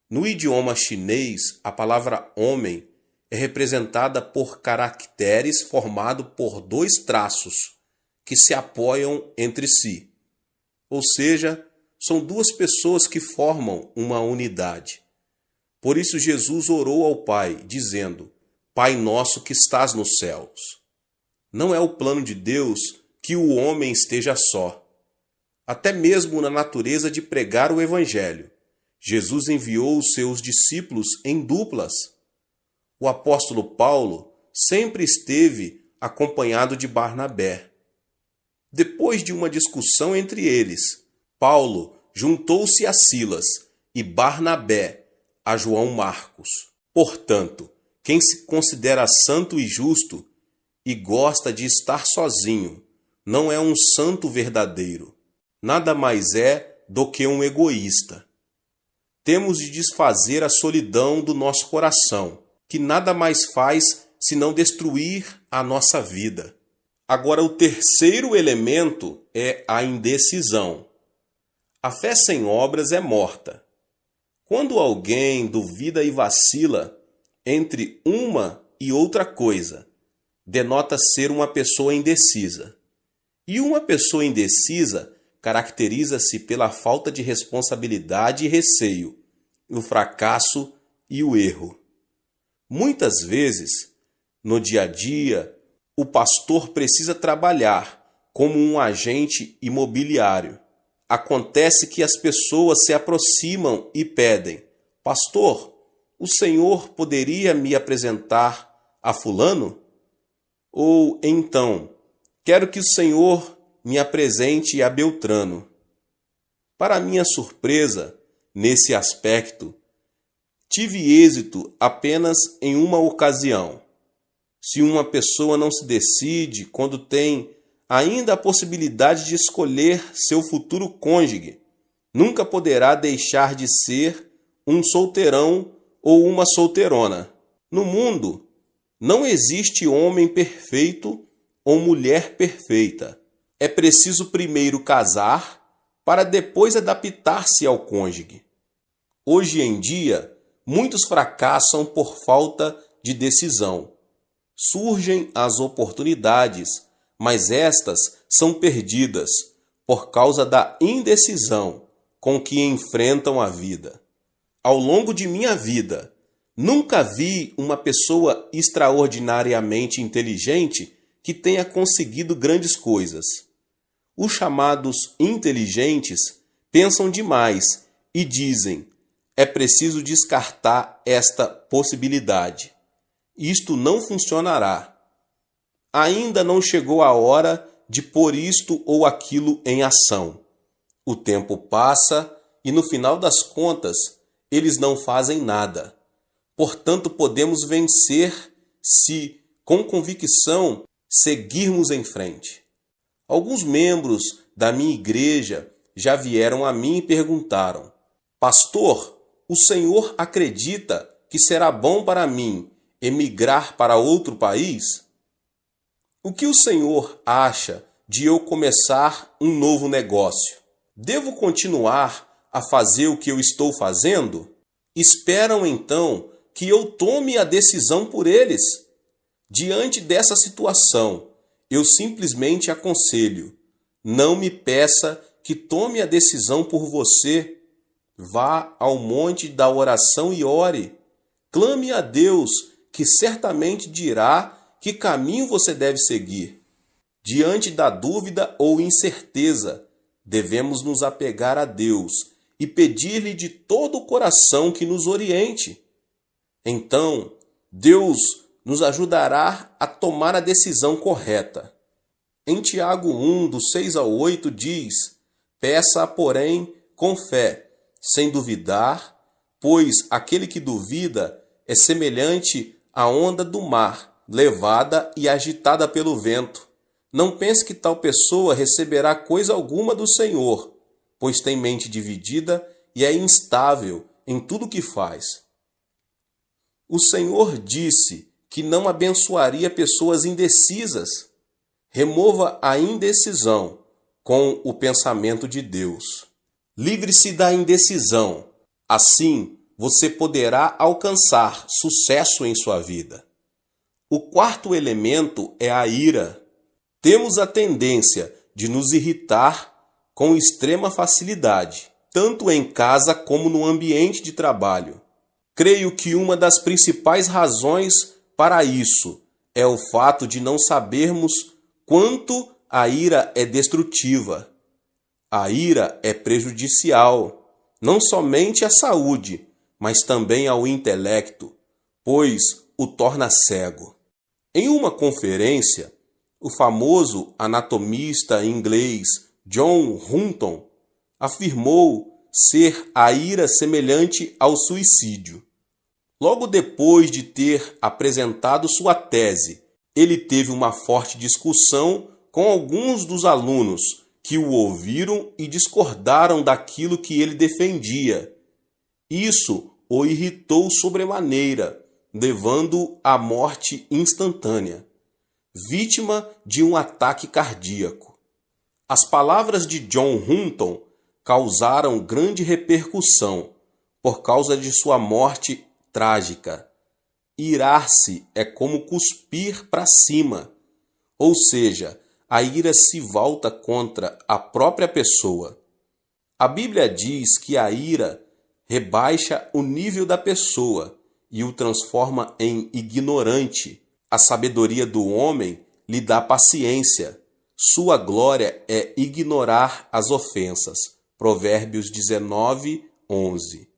Speaker 2: No idioma chinês, a palavra homem é representada por caracteres formados por dois traços que se apoiam entre si. Ou seja, são duas pessoas que formam uma unidade. Por isso Jesus orou ao Pai, dizendo: "Pai nosso que estás nos céus." Não é o plano de Deus que o homem esteja só. Até mesmo na natureza de pregar o Evangelho, Jesus enviou os seus discípulos em duplas. O apóstolo Paulo sempre esteve acompanhado de Barnabé. Depois de uma discussão entre eles, Paulo juntou-se a Silas e Barnabé a João Marcos. Portanto, quem se considera santo e justo e gosta de estar sozinho, não é um santo verdadeiro. Nada mais é do que um egoísta. Temos de desfazer a solidão do nosso coração, que nada mais faz senão destruir a nossa vida. Agora, o terceiro elemento é a indecisão. A fé sem obras é morta. Quando alguém duvida e vacila entre uma e outra coisa, denota ser uma pessoa indecisa. E uma pessoa indecisa caracteriza-se pela falta de responsabilidade e receio, o fracasso e o erro. Muitas vezes, no dia a dia, o pastor precisa trabalhar como um agente imobiliário. Acontece que as pessoas se aproximam e pedem: "Pastor, o senhor poderia me apresentar a fulano?" Ou então: "Quero que o senhor me apresente a Beltrano." Para minha surpresa, nesse aspecto, tive êxito apenas em uma ocasião. Se uma pessoa não se decide quando tem ainda a possibilidade de escolher seu futuro cônjuge, nunca poderá deixar de ser um solteirão ou uma solteirona. No mundo, não existe homem perfeito ou mulher perfeita. É preciso primeiro casar para depois adaptar-se ao cônjuge. Hoje em dia, muitos fracassam por falta de decisão. Surgem as oportunidades, mas estas são perdidas por causa da indecisão com que enfrentam a vida. Ao longo de minha vida, nunca vi uma pessoa extraordinariamente inteligente que tenha conseguido grandes coisas. Os chamados inteligentes pensam demais e dizem: "É preciso descartar esta possibilidade. Isto não funcionará. Ainda não chegou a hora de pôr isto ou aquilo em ação." O tempo passa e, no final das contas, eles não fazem nada. Portanto, podemos vencer se, com convicção, seguirmos em frente. Alguns membros da minha igreja já vieram a mim e perguntaram: "Pastor, o senhor acredita que será bom para mim emigrar para outro país? O que o Senhor acha de eu começar um novo negócio? Devo continuar a fazer o que eu estou fazendo? Esperam então que eu tome a decisão por eles. Diante dessa situação, eu simplesmente aconselho: não me peça que tome a decisão por você. Vá ao monte da oração e ore. Clame a Deus, que certamente dirá que caminho você deve seguir. Diante da dúvida ou incerteza, devemos nos apegar a Deus e pedir-lhe de todo o coração que nos oriente. Então, Deus nos ajudará a tomar a decisão correta. Em Tiago 1, do 6 ao 8, diz: peça, porém, com fé, sem duvidar, pois aquele que duvida é semelhante à onda do mar, levada e agitada pelo vento. Não pense que tal pessoa receberá coisa alguma do Senhor, pois tem mente dividida e é instável em tudo o que faz. O Senhor disse que não abençoaria pessoas indecisas. Remova a indecisão com o pensamento de Deus. Livre-se da indecisão. Assim, você poderá alcançar sucesso em sua vida. O quarto elemento é a ira. Temos a tendência de nos irritar com extrema facilidade, tanto em casa como no ambiente de trabalho. Creio que uma das principais razões para isso é o fato de não sabermos quanto a ira é destrutiva. A ira é prejudicial, não somente à saúde, mas também ao intelecto, pois o torna cego. Em uma conferência, o famoso anatomista inglês John Hutton afirmou ser a ira semelhante ao suicídio. Logo depois de ter apresentado sua tese, ele teve uma forte discussão com alguns dos alunos que o ouviram e discordaram daquilo que ele defendia. Isso o irritou sobremaneira, levando-o à morte instantânea, vítima de um ataque cardíaco. As palavras de John Hutton causaram grande repercussão por causa de sua morte trágica. Irar-se é como cuspir para cima, ou seja, a ira se volta contra a própria pessoa. A Bíblia diz que a ira rebaixa o nível da pessoa e o transforma em ignorante. A sabedoria do homem lhe dá paciência. Sua glória é ignorar as ofensas. Provérbios 19, 11.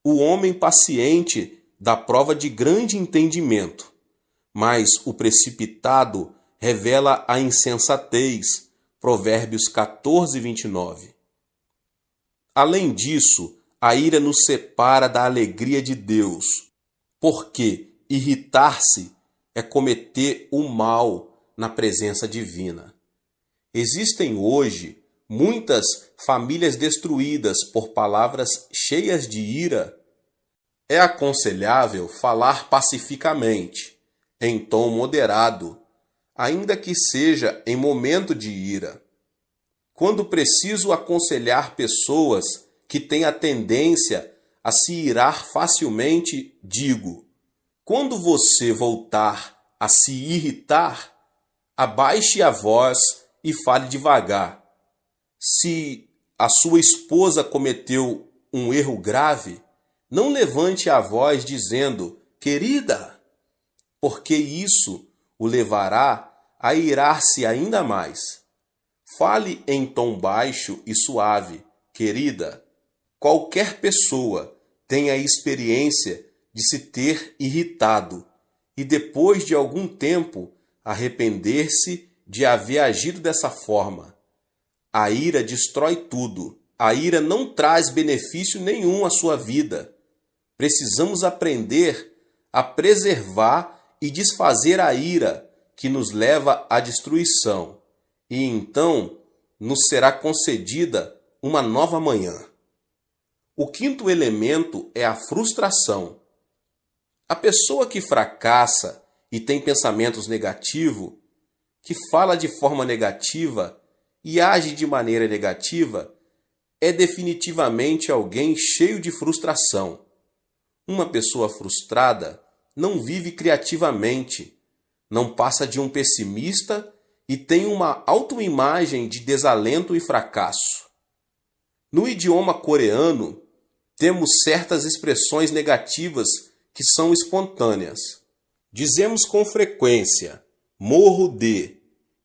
Speaker 2: O homem paciente dá prova de grande entendimento, mas o precipitado revela a insensatez. Provérbios 14, 29. Além disso, a ira nos separa da alegria de Deus, porque irritar-se é cometer o mal na presença divina. Existem hoje muitas famílias destruídas por palavras cheias de ira. É aconselhável falar pacificamente, em tom moderado, ainda que seja em momento de ira. Quando preciso aconselhar pessoas que têm a tendência a se irar facilmente, digo: quando você voltar a se irritar, abaixe a voz e fale devagar. Se a sua esposa cometeu um erro grave, não levante a voz dizendo: querida, porque isso o levará a irar-se ainda mais. Fale em tom baixo e suave: querida. Qualquer pessoa tem a experiência de se ter irritado e depois de algum tempo arrepender-se de haver agido dessa forma. A ira destrói tudo. A ira não traz benefício nenhum à sua vida. Precisamos aprender a preservar e desfazer a ira que nos leva à destruição, e então nos será concedida uma nova manhã. O quinto elemento é a frustração. A pessoa que fracassa e tem pensamentos negativos, que fala de forma negativa e age de maneira negativa, é definitivamente alguém cheio de frustração. Uma pessoa frustrada não vive criativamente, não passa de um pessimista e tem uma autoimagem de desalento e fracasso. No idioma coreano, temos certas expressões negativas que são espontâneas. Dizemos com frequência, morro de,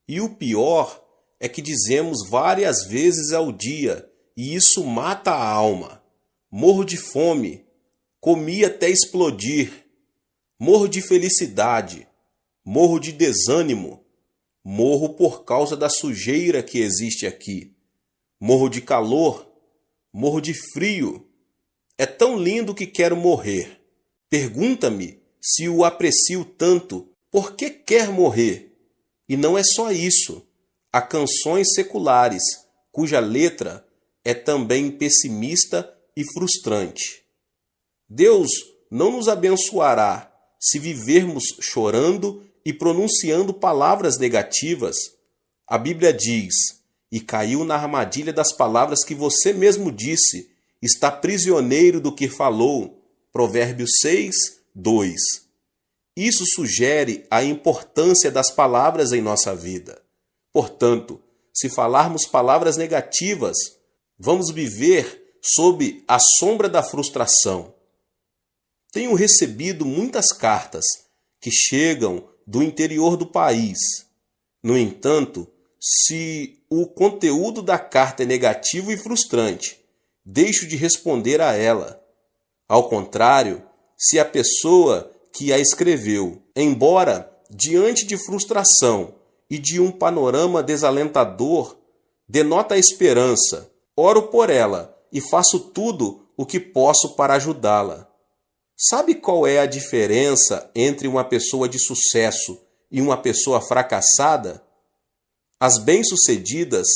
Speaker 2: e o pior é que dizemos várias vezes ao dia, e isso mata a alma. Morro de fome, comi até explodir, morro de felicidade, morro de desânimo, morro por causa da sujeira que existe aqui, morro de calor, morro de frio, é tão lindo que quero morrer. Pergunta-me se o aprecio tanto, por que quer morrer? E não é só isso. Há canções seculares, cuja letra é também pessimista e frustrante. Deus não nos abençoará se vivermos chorando e pronunciando palavras negativas. A Bíblia diz, e caiu na armadilha das palavras que você mesmo disse, está prisioneiro do que falou. Provérbios 6, 2. Isso sugere a importância das palavras em nossa vida. Portanto, se falarmos palavras negativas, vamos viver sob a sombra da frustração. Tenho recebido muitas cartas que chegam do interior do país. No entanto, se o conteúdo da carta é negativo e frustrante, deixo de responder a ela. Ao contrário, se a pessoa que a escreveu, embora diante de frustração e de um panorama desalentador, denota a esperança, oro por ela e faço tudo o que posso para ajudá-la. Sabe qual é a diferença entre uma pessoa de sucesso e uma pessoa fracassada? As bem-sucedidas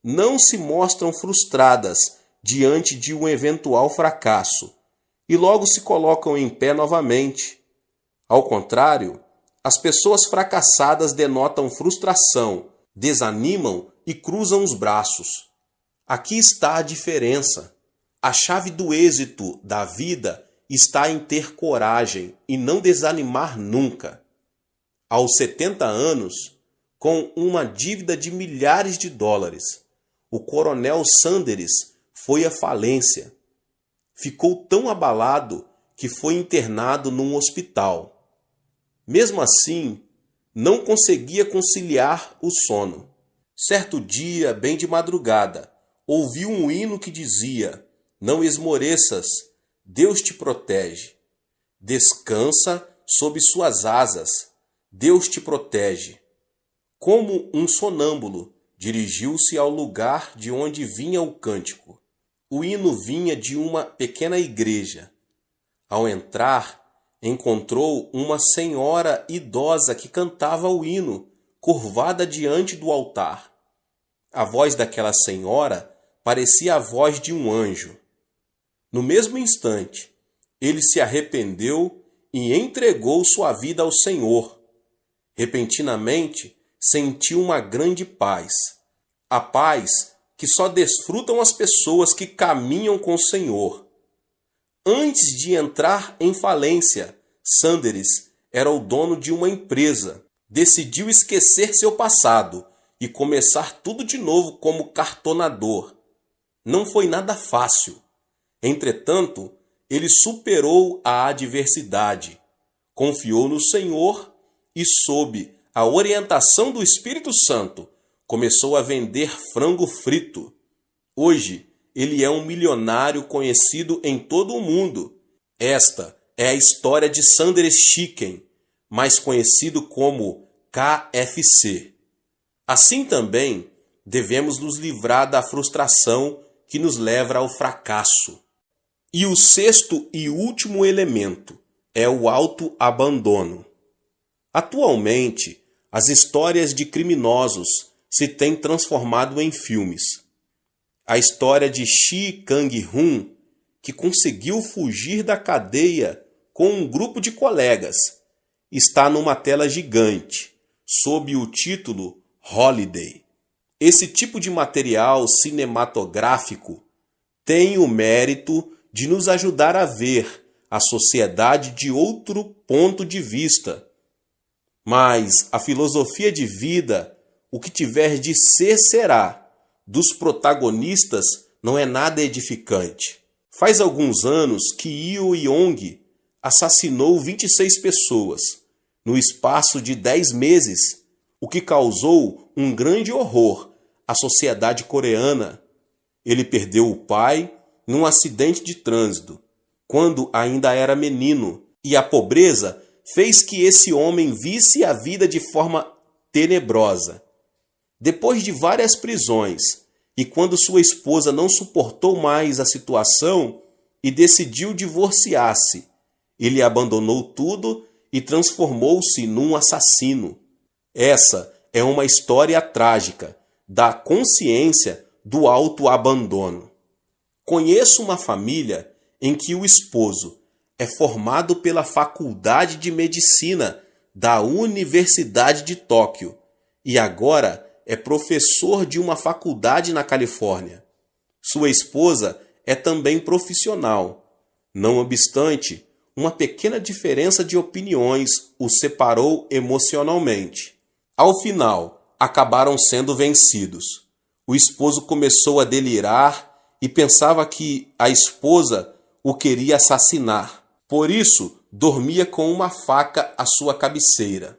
Speaker 2: não se mostram frustradas diante de um eventual fracasso e logo se colocam em pé novamente. Ao contrário, as pessoas fracassadas denotam frustração, desanimam e cruzam os braços. Aqui está a diferença. A chave do êxito da vida está em ter coragem e não desanimar nunca. Aos 70 anos, com uma dívida de milhares de dólares, o coronel Sanders foi à falência. Ficou tão abalado que foi internado num hospital. Mesmo assim, não conseguia conciliar o sono. Certo dia, bem de madrugada, ouviu um hino que dizia: não esmoreças, Deus te protege. Descansa sob suas asas, Deus te protege. Como um sonâmbulo, dirigiu-se ao lugar de onde vinha o cântico. O hino vinha de uma pequena igreja. Ao entrar, encontrou uma senhora idosa que cantava o hino, curvada diante do altar. A voz daquela senhora parecia a voz de um anjo. No mesmo instante, ele se arrependeu e entregou sua vida ao Senhor. Repentinamente, sentiu uma grande paz. A paz que só desfrutam as pessoas que caminham com o Senhor. Antes de entrar em falência, Sanders era o dono de uma empresa. Decidiu esquecer seu passado e começar tudo de novo como cartonador. Não foi nada fácil. Entretanto, ele superou a adversidade, confiou no Senhor e, sob a orientação do Espírito Santo, começou a vender frango frito. Hoje, ele é um milionário conhecido em todo o mundo. Esta é a história de Sanders Chicken, mais conhecido como KFC. Assim também, devemos nos livrar da frustração que nos leva ao fracasso. E o sexto e último elemento é o autoabandono. Atualmente, as histórias de criminosos se têm transformado em filmes. A história de Shi Kang-hun, que conseguiu fugir da cadeia com um grupo de colegas. Está numa tela gigante, sob o título Holiday. Esse tipo de material cinematográfico tem o mérito de nos ajudar a ver a sociedade de outro ponto de vista. Mas a filosofia de vida, o que tiver de ser será, dos protagonistas não é nada edificante. Faz alguns anos que Yu Yong assassinou 26 pessoas no espaço de 10 meses, o que causou um grande horror à sociedade coreana. Ele perdeu o pai num acidente de trânsito, quando ainda era menino, e a pobreza fez que esse homem visse a vida de forma tenebrosa. Depois de várias prisões, e quando sua esposa não suportou mais a situação e decidiu divorciar-se, ele abandonou tudo e transformou-se num assassino. Essa é uma história trágica da consciência do autoabandono. Conheço uma família em que o esposo é formado pela Faculdade de Medicina da Universidade de Tóquio e agora é professor de uma faculdade na Califórnia. Sua esposa é também profissional. Não obstante, uma pequena diferença de opiniões os separou emocionalmente. Ao final, acabaram sendo vencidos. O esposo começou a delirar e pensava que a esposa o queria assassinar. Por isso, dormia com uma faca à sua cabeceira.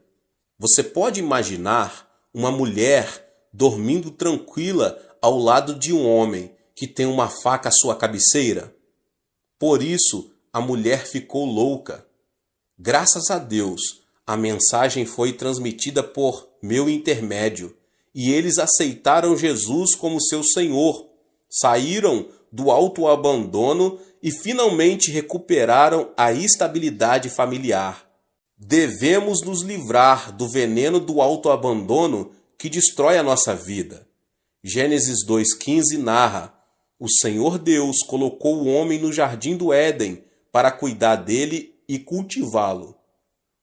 Speaker 2: Você pode imaginar uma mulher dormindo tranquila ao lado de um homem que tem uma faca à sua cabeceira? Por isso, a mulher ficou louca. Graças a Deus, a mensagem foi transmitida por meu intermédio e eles aceitaram Jesus como seu Senhor, saíram do autoabandono e finalmente recuperaram a estabilidade familiar. Devemos nos livrar do veneno do autoabandono que destrói a nossa vida. Gênesis 2,15 narra: o Senhor Deus colocou o homem no jardim do Éden para cuidar dele e cultivá-lo.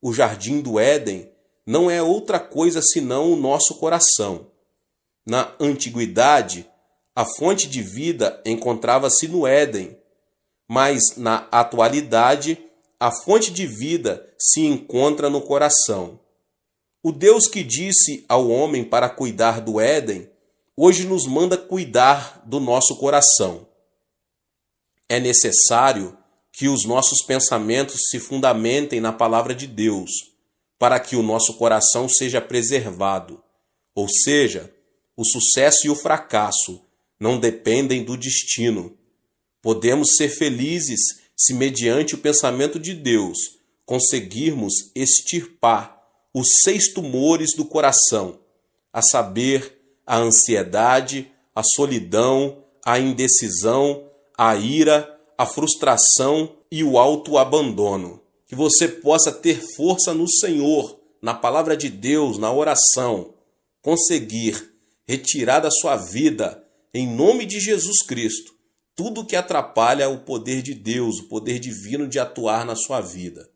Speaker 2: O jardim do Éden não é outra coisa senão o nosso coração. Na antiguidade, a fonte de vida encontrava-se no Éden, mas na atualidade, a fonte de vida se encontra no coração. O Deus que disse ao homem para cuidar do Éden, hoje nos manda cuidar do nosso coração. É necessário que os nossos pensamentos se fundamentem na palavra de Deus, para que o nosso coração seja preservado. Ou seja, o sucesso e o fracasso não dependem do destino. Podemos ser felizes se, mediante o pensamento de Deus, conseguirmos extirpar os 6 tumores do coração, a saber, a ansiedade, a solidão, a indecisão, a ira, a frustração e o autoabandono. Que você possa ter força no Senhor, na palavra de Deus, na oração, conseguir retirar da sua vida, em nome de Jesus Cristo, tudo que atrapalha o poder de Deus, o poder divino de atuar na sua vida.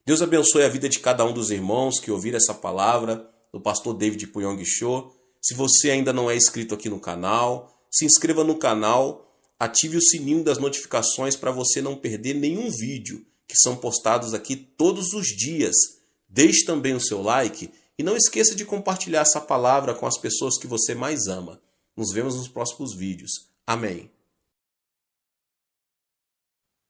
Speaker 2: Deus abençoe a vida de cada um dos irmãos que ouviram essa palavra do pastor David Puyong Cho. Se você ainda não é inscrito aqui no canal, se inscreva no canal, ative o sininho das notificações para você não perder nenhum vídeo que são postados aqui todos os dias. Deixe também o seu like e não esqueça de compartilhar essa palavra com as pessoas que você mais ama. Nos vemos nos próximos vídeos. Amém.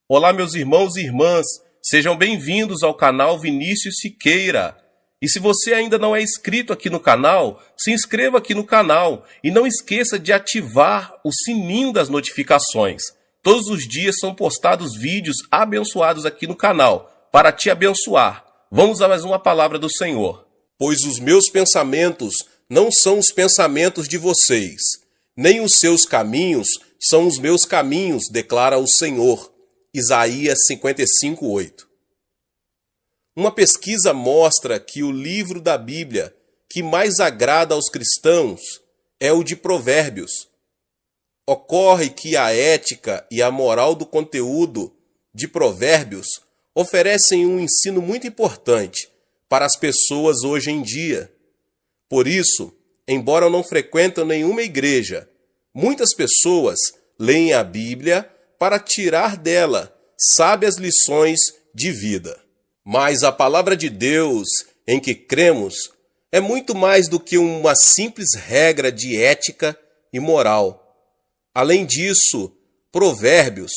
Speaker 1: Olá, meus irmãos e irmãs, sejam bem-vindos ao canal Vinícius Siqueira. E se você ainda não é inscrito aqui no canal, se inscreva aqui no canal e não esqueça de ativar o sininho das notificações. Todos os dias são postados vídeos abençoados aqui no canal, para te abençoar. Vamos a mais uma palavra do Senhor.
Speaker 2: Pois os meus pensamentos não são os pensamentos de vocês, nem os seus caminhos são os meus caminhos, declara o Senhor. Isaías 55:8. Uma pesquisa mostra que o livro da Bíblia que mais agrada aos cristãos é o de Provérbios. Ocorre que a ética e a moral do conteúdo de Provérbios
Speaker 1: oferecem um ensino muito importante para as pessoas hoje em dia. Por isso, embora não frequentem nenhuma igreja, muitas pessoas leem a Bíblia para tirar dela sábias lições de vida. Mas a palavra de Deus em que cremos é muito mais do que uma simples regra de ética e moral. Além disso, Provérbios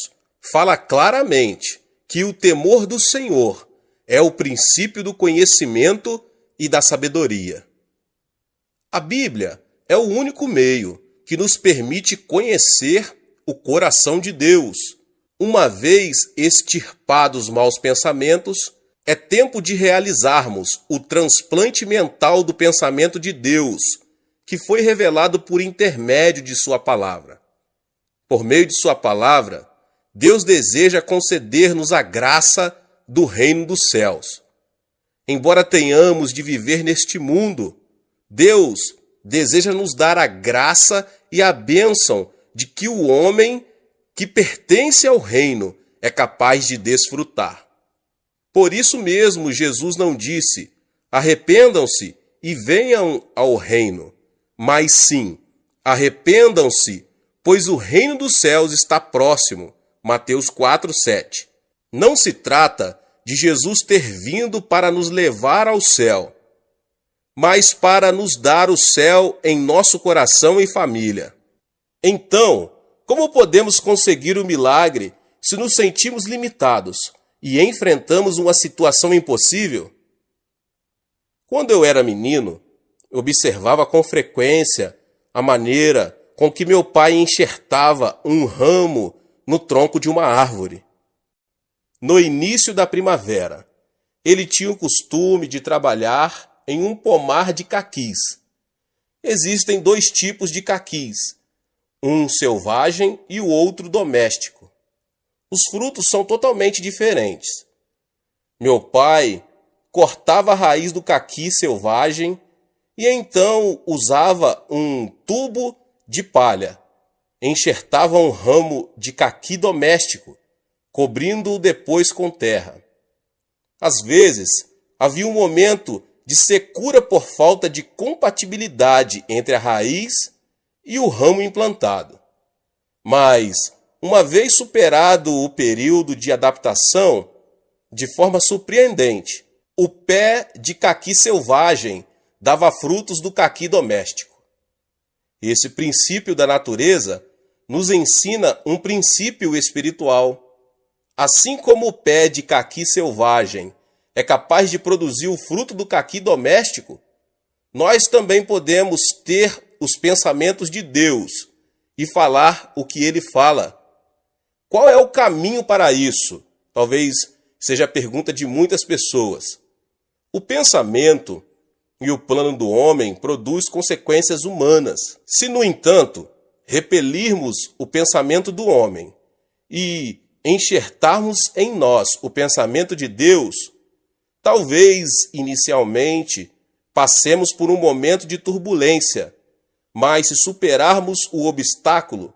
Speaker 1: fala claramente que o temor do Senhor é o princípio do conhecimento e da sabedoria. A Bíblia é o único meio que nos permite conhecer o coração de Deus. Uma vez extirpados os maus pensamentos, é tempo de realizarmos o transplante mental do pensamento de Deus, que foi revelado por intermédio de sua palavra. Por meio de sua palavra, Deus deseja conceder-nos a graça do reino dos céus. Embora tenhamos de viver neste mundo, Deus deseja nos dar a graça e a bênção de que o homem que pertence ao reino é capaz de desfrutar. Por isso mesmo, Jesus não disse: arrependam-se e venham ao reino, mas sim, arrependam-se, pois o reino dos céus está próximo. Mateus 4:7. Não se trata de Jesus ter vindo para nos levar ao céu, mas para nos dar o céu em nosso coração e família. Então, como podemos conseguir o milagre se nos sentimos limitados e enfrentamos uma situação impossível? Quando eu era menino, observava com frequência a maneira com que meu pai enxertava um ramo no tronco de uma árvore. No início da primavera, ele tinha o costume de trabalhar em um pomar de caquis. Existem dois tipos de caquis, um selvagem e o outro doméstico. Os frutos são totalmente diferentes. Meu pai cortava a raiz do caqui selvagem e então usava um tubo de palha. Enxertava um ramo de caqui doméstico, cobrindo-o depois com terra. Às vezes, havia um momento de secura por falta de compatibilidade entre a raiz e o ramo implantado. Mas, uma vez superado o período de adaptação, de forma surpreendente, o pé de caqui selvagem dava frutos do caqui doméstico. Esse princípio da natureza nos ensina um princípio espiritual. Assim como o pé de caqui selvagem é capaz de produzir o fruto do caqui doméstico, nós também podemos ter os pensamentos de Deus e falar o que ele fala. Qual é o caminho para isso? Talvez seja a pergunta de muitas pessoas. O pensamento e o plano do homem produz consequências humanas. Se, no entanto, repelirmos o pensamento do homem e enxertarmos em nós o pensamento de Deus, talvez, inicialmente, passemos por um momento de turbulência, mas se superarmos o obstáculo,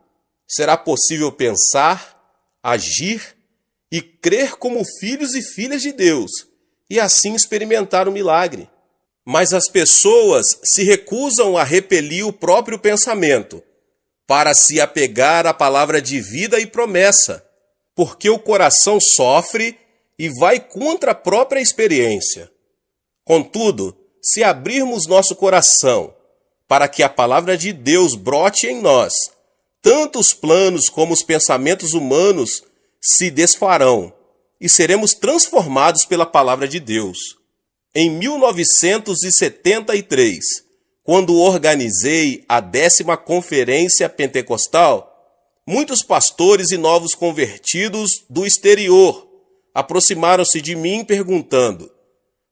Speaker 1: será possível pensar, agir e crer como filhos e filhas de Deus, e assim experimentar o milagre. Mas as pessoas se recusam a repelir o próprio pensamento, para se apegar à palavra de vida e promessa, porque o coração sofre e vai contra a própria experiência. Contudo, se abrirmos nosso coração para que a palavra de Deus brote em nós, tanto os planos como os pensamentos humanos se desfarão e seremos transformados pela palavra de Deus. Em 1973, quando organizei a 10ª Conferência Pentecostal, muitos pastores e novos convertidos do exterior aproximaram-se de mim perguntando: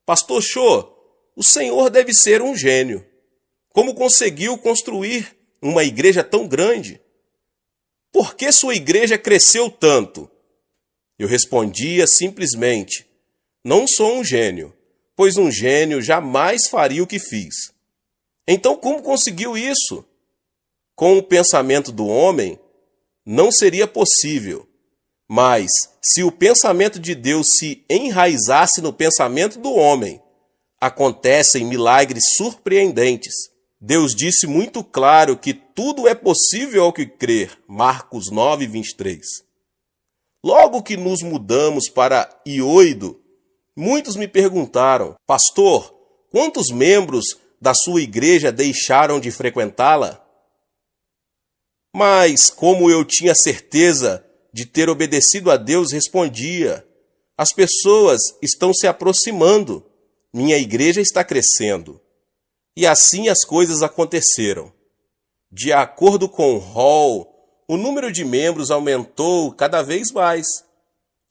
Speaker 1: Pastor Cho, o senhor deve ser um gênio. Como conseguiu construir uma igreja tão grande? Por que sua igreja cresceu tanto? Eu respondia simplesmente: não sou um gênio, pois um gênio jamais faria o que fiz. Então, como conseguiu isso? Com o pensamento do homem, não seria possível, Mas, se o pensamento de Deus se enraizasse no pensamento do homem, acontecem milagres surpreendentes. Deus disse muito claro que tudo é possível ao que crer. Marcos 9, 23. Logo que nos mudamos para Ioido, muitos me perguntaram: pastor, quantos membros da sua igreja deixaram de frequentá-la? Mas, como eu tinha certeza de ter obedecido a Deus, respondia: as pessoas estão se aproximando, minha igreja está crescendo. E assim as coisas aconteceram. De acordo com Hall, o número de membros aumentou cada vez mais.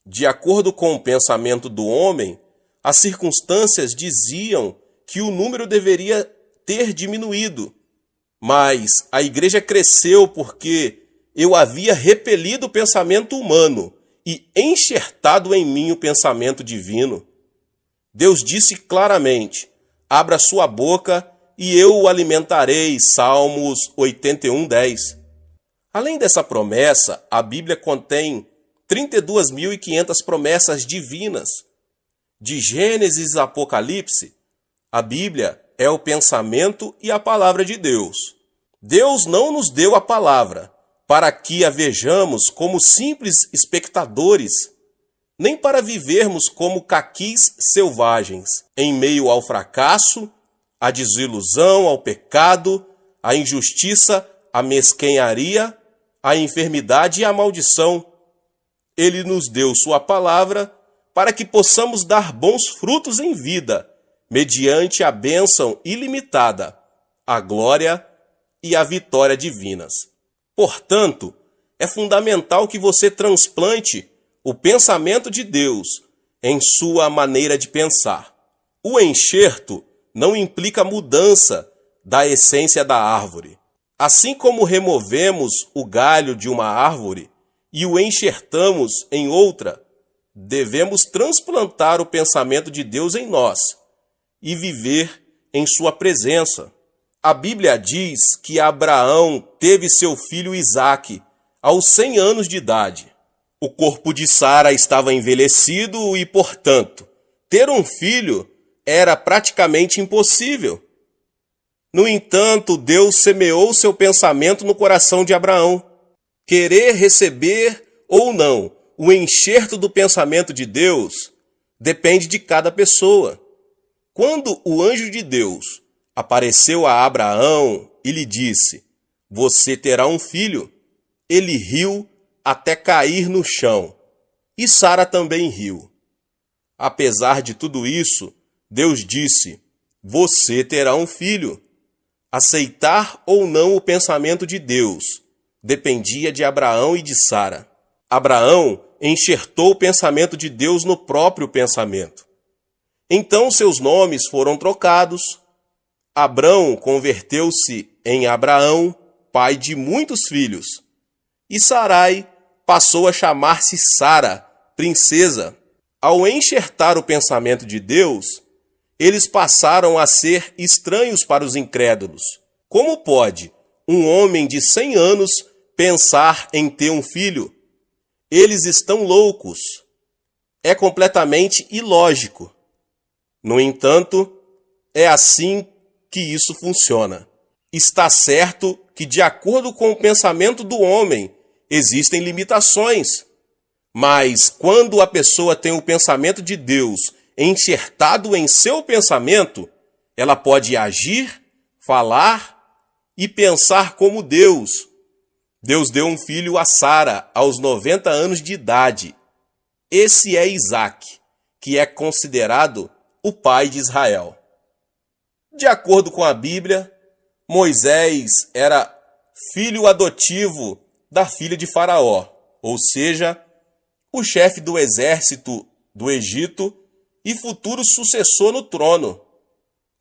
Speaker 1: De acordo com o pensamento do homem, as circunstâncias diziam que o número deveria ter diminuído. Mas a igreja cresceu porque eu havia repelido o pensamento humano e enxertado em mim o pensamento divino. Deus disse claramente: abra sua boca e eu o alimentarei. Salmos 81, 10. Além dessa promessa, a Bíblia contém 32.500 promessas divinas. De Gênesis a Apocalipse, a Bíblia é o pensamento e a palavra de Deus. Deus não nos deu a palavra para que a vejamos como simples espectadores, nem para vivermos como caquis selvagens, em meio ao fracasso, à desilusão, ao pecado, à injustiça, à mesquenharia, à enfermidade e à maldição. Ele nos deu sua palavra para que possamos dar bons frutos em vida, mediante a bênção ilimitada, a glória e a vitória divinas. Portanto, é fundamental que você transplante o pensamento de Deus em sua maneira de pensar. O enxerto não implica mudança da essência da árvore. Assim como removemos o galho de uma árvore e o enxertamos em outra, devemos transplantar o pensamento de Deus em nós e viver em sua presença. A Bíblia diz que Abraão teve seu filho Isaque aos 100 anos de idade. O corpo de Sara estava envelhecido e, portanto, ter um filho era praticamente impossível. No entanto, Deus semeou seu pensamento no coração de Abraão. Querer receber ou não o enxerto do pensamento de Deus depende de cada pessoa. Quando o anjo de Deus apareceu a Abraão e lhe disse: você terá um filho, ele riu até cair no chão, e Sara também riu. Apesar de tudo isso, Deus disse: você terá um filho. Aceitar ou não o pensamento de Deus dependia de Abraão e de Sara. Abraão enxertou o pensamento de Deus no próprio pensamento. Então seus nomes foram trocados. Abrão converteu-se em Abraão, pai de muitos filhos, e Sarai passou a chamar-se Sara, princesa. Ao enxertar o pensamento de Deus, eles passaram a ser estranhos para os incrédulos. Como pode um homem de 100 anos pensar em ter um filho? Eles estão loucos. É completamente ilógico. No entanto, é assim que isso funciona. Está certo que, de acordo com o pensamento do homem, existem limitações. Mas quando a pessoa tem o pensamento de Deus enxertado em seu pensamento, ela pode agir, falar e pensar como Deus. Deus deu um filho a Sara aos 90 anos de idade. Esse é Isaque, que é considerado o pai de Israel. De acordo com a Bíblia, Moisés era filho adotivo da filha de Faraó, ou seja, o chefe do exército do Egito e futuro sucessor no trono.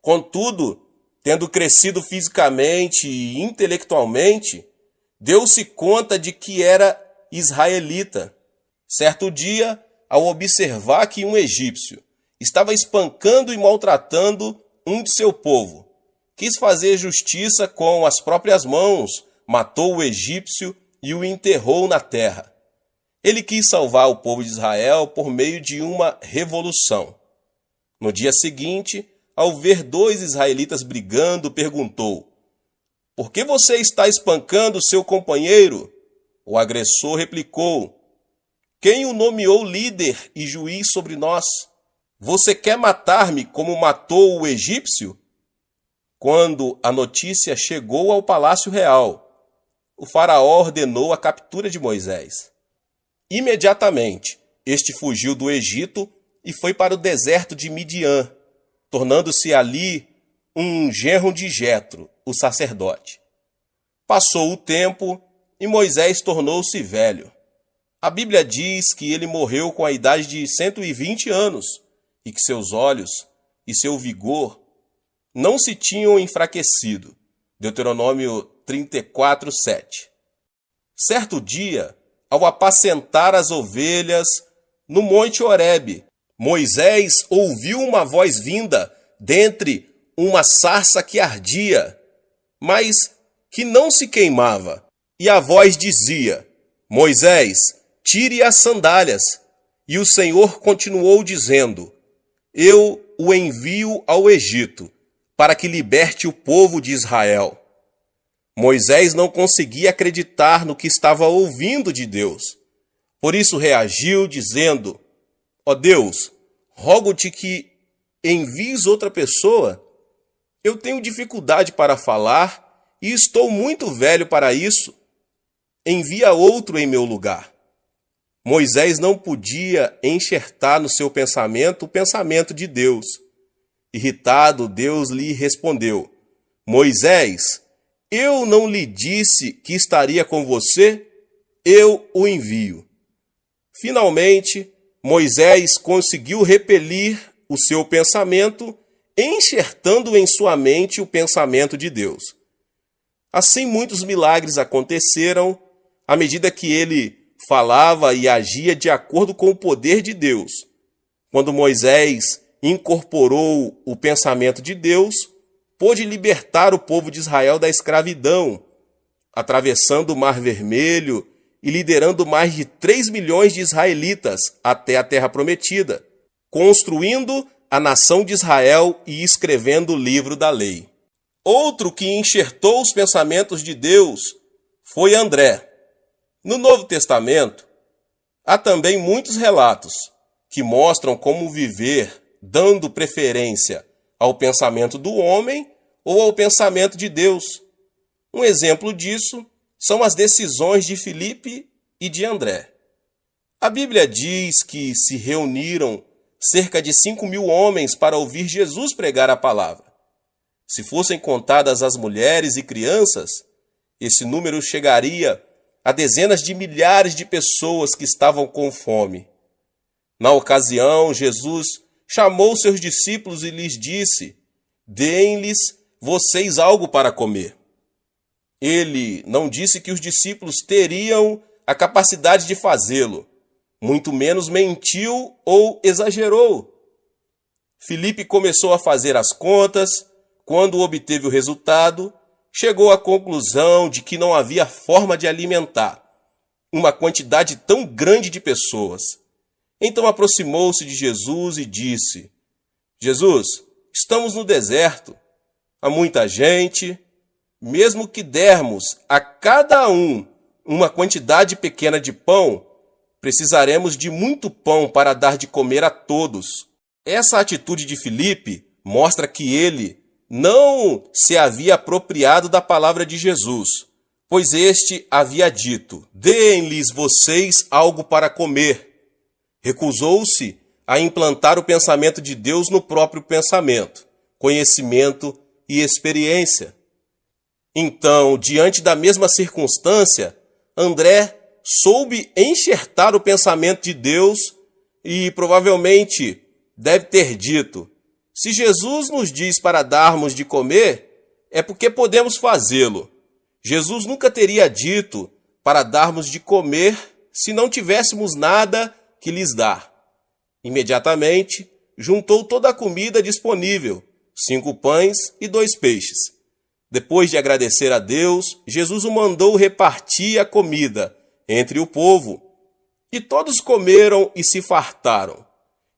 Speaker 1: Contudo, tendo crescido fisicamente e intelectualmente, deu-se conta de que era israelita. Certo dia, ao observar que um egípcio estava espancando e maltratando um de seu povo, quis fazer justiça com as próprias mãos, matou o egípcio e o enterrou na terra. Ele quis salvar o povo de Israel por meio de uma revolução. No dia seguinte, ao ver dois israelitas brigando, perguntou: "Por que você está espancando seu companheiro?" O agressor replicou: "Quem o nomeou líder e juiz sobre nós? Você quer matar-me como matou o egípcio?" Quando a notícia chegou ao palácio real, o faraó ordenou a captura de Moisés. Imediatamente, este fugiu do Egito e foi para o deserto de Midian, tornando-se ali um genro de Jetro, o sacerdote. Passou o tempo e Moisés tornou-se velho. A Bíblia diz que ele morreu com a idade de 120 anos e que seus olhos e seu vigor não se tinham enfraquecido. Deuteronômio 34, 7. Certo dia, ao apacentar as ovelhas no Monte Horebe, Moisés ouviu uma voz vinda dentre uma sarça que ardia, mas que não se queimava. E a voz dizia: "Moisés, tire as sandálias." E o Senhor continuou dizendo: "Eu o envio ao Egito, para que liberte o povo de Israel." Moisés não conseguia acreditar no que estava ouvindo de Deus. Por isso reagiu dizendo: "Ó Deus, rogo-te que envies outra pessoa. Eu tenho dificuldade para falar e estou muito velho para isso. Envia outro em meu lugar." Moisés não podia enxertar no seu pensamento o pensamento de Deus. Irritado, Deus lhe respondeu: "Moisés, eu não lhe disse que estaria com você? Eu o envio." Finalmente, Moisés conseguiu repelir o seu pensamento, enxertando em sua mente o pensamento de Deus. Assim, muitos milagres aconteceram à medida que ele falava e agia de acordo com o poder de Deus. Quando Moisés incorporou o pensamento de Deus, pôde libertar o povo de Israel da escravidão, atravessando o Mar Vermelho e liderando mais de 3 milhões de israelitas até a Terra Prometida, construindo a nação de Israel e escrevendo o livro da lei. Outro que enxertou os pensamentos de Deus foi André. No Novo Testamento, há também muitos relatos que mostram como viver dando preferência ao pensamento do homem ou ao pensamento de Deus. Um exemplo disso são as decisões de Filipe e de André. A Bíblia diz que se reuniram cerca de 5.000 homens para ouvir Jesus pregar a palavra. Se fossem contadas as mulheres e crianças, esse número chegaria a dezenas de milhares de pessoas que estavam com fome. Na ocasião, Jesus chamou seus discípulos e lhes disse: "Deem-lhes vocês algo para comer." Ele não disse que os discípulos teriam a capacidade de fazê-lo, muito menos mentiu ou exagerou. Filipe começou a fazer as contas. Quando obteve o resultado, chegou à conclusão de que não havia forma de alimentar uma quantidade tão grande de pessoas. Então aproximou-se de Jesus e disse: "Jesus, estamos no deserto, há muita gente. Mesmo que dermos a cada um uma quantidade pequena de pão, precisaremos de muito pão para dar de comer a todos." Essa atitude de Filipe mostra que ele não se havia apropriado da palavra de Jesus, pois este havia dito: "Deem-lhes vocês algo para comer." Recusou-se a implantar o pensamento de Deus no próprio pensamento, conhecimento e experiência. Então, diante da mesma circunstância, André soube enxertar o pensamento de Deus e provavelmente deve ter dito: "Se Jesus nos diz para darmos de comer, é porque podemos fazê-lo." Jesus nunca teria dito para darmos de comer se não tivéssemos nada que lhes dar. Imediatamente, juntou toda a comida disponível, 5 pães e 2 peixes. Depois de agradecer a Deus, Jesus o mandou repartir a comida entre o povo. E todos comeram e se fartaram.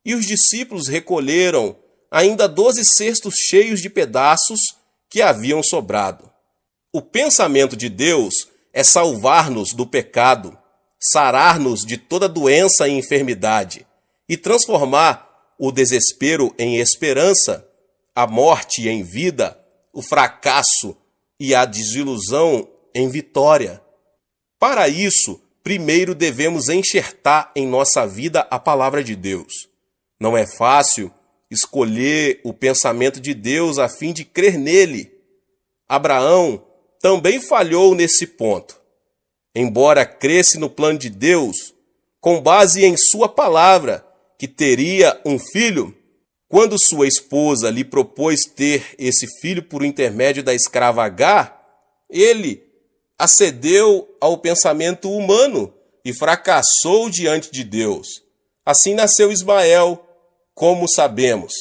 Speaker 1: E os discípulos recolheram ainda 12 cestos cheios de pedaços que haviam sobrado. O pensamento de Deus é salvar-nos do pecado, sarar-nos de toda doença e enfermidade e transformar o desespero em esperança, a morte em vida, o fracasso e a desilusão em vitória. Para isso, primeiro devemos enxertar em nossa vida a palavra de Deus. Não é fácil escolher o pensamento de Deus a fim de crer nele. Abraão também falhou nesse ponto. Embora cresce no plano de Deus, com base em sua palavra, que teria um filho, quando sua esposa lhe propôs ter esse filho por intermédio da escrava Agar, ele acedeu ao pensamento humano e fracassou diante de Deus. Assim nasceu Ismael, como sabemos.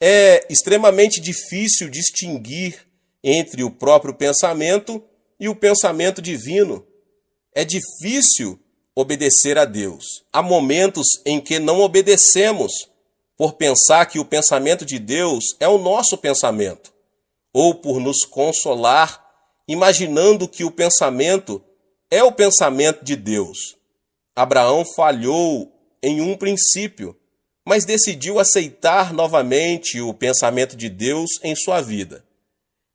Speaker 1: É extremamente difícil distinguir entre o próprio pensamento e o pensamento divino. É difícil obedecer a Deus. Há momentos em que não obedecemos por pensar que o pensamento de Deus é o nosso pensamento, ou por nos consolar imaginando que o pensamento é o pensamento de Deus. Abraão falhou em um princípio, mas decidiu aceitar novamente o pensamento de Deus em sua vida.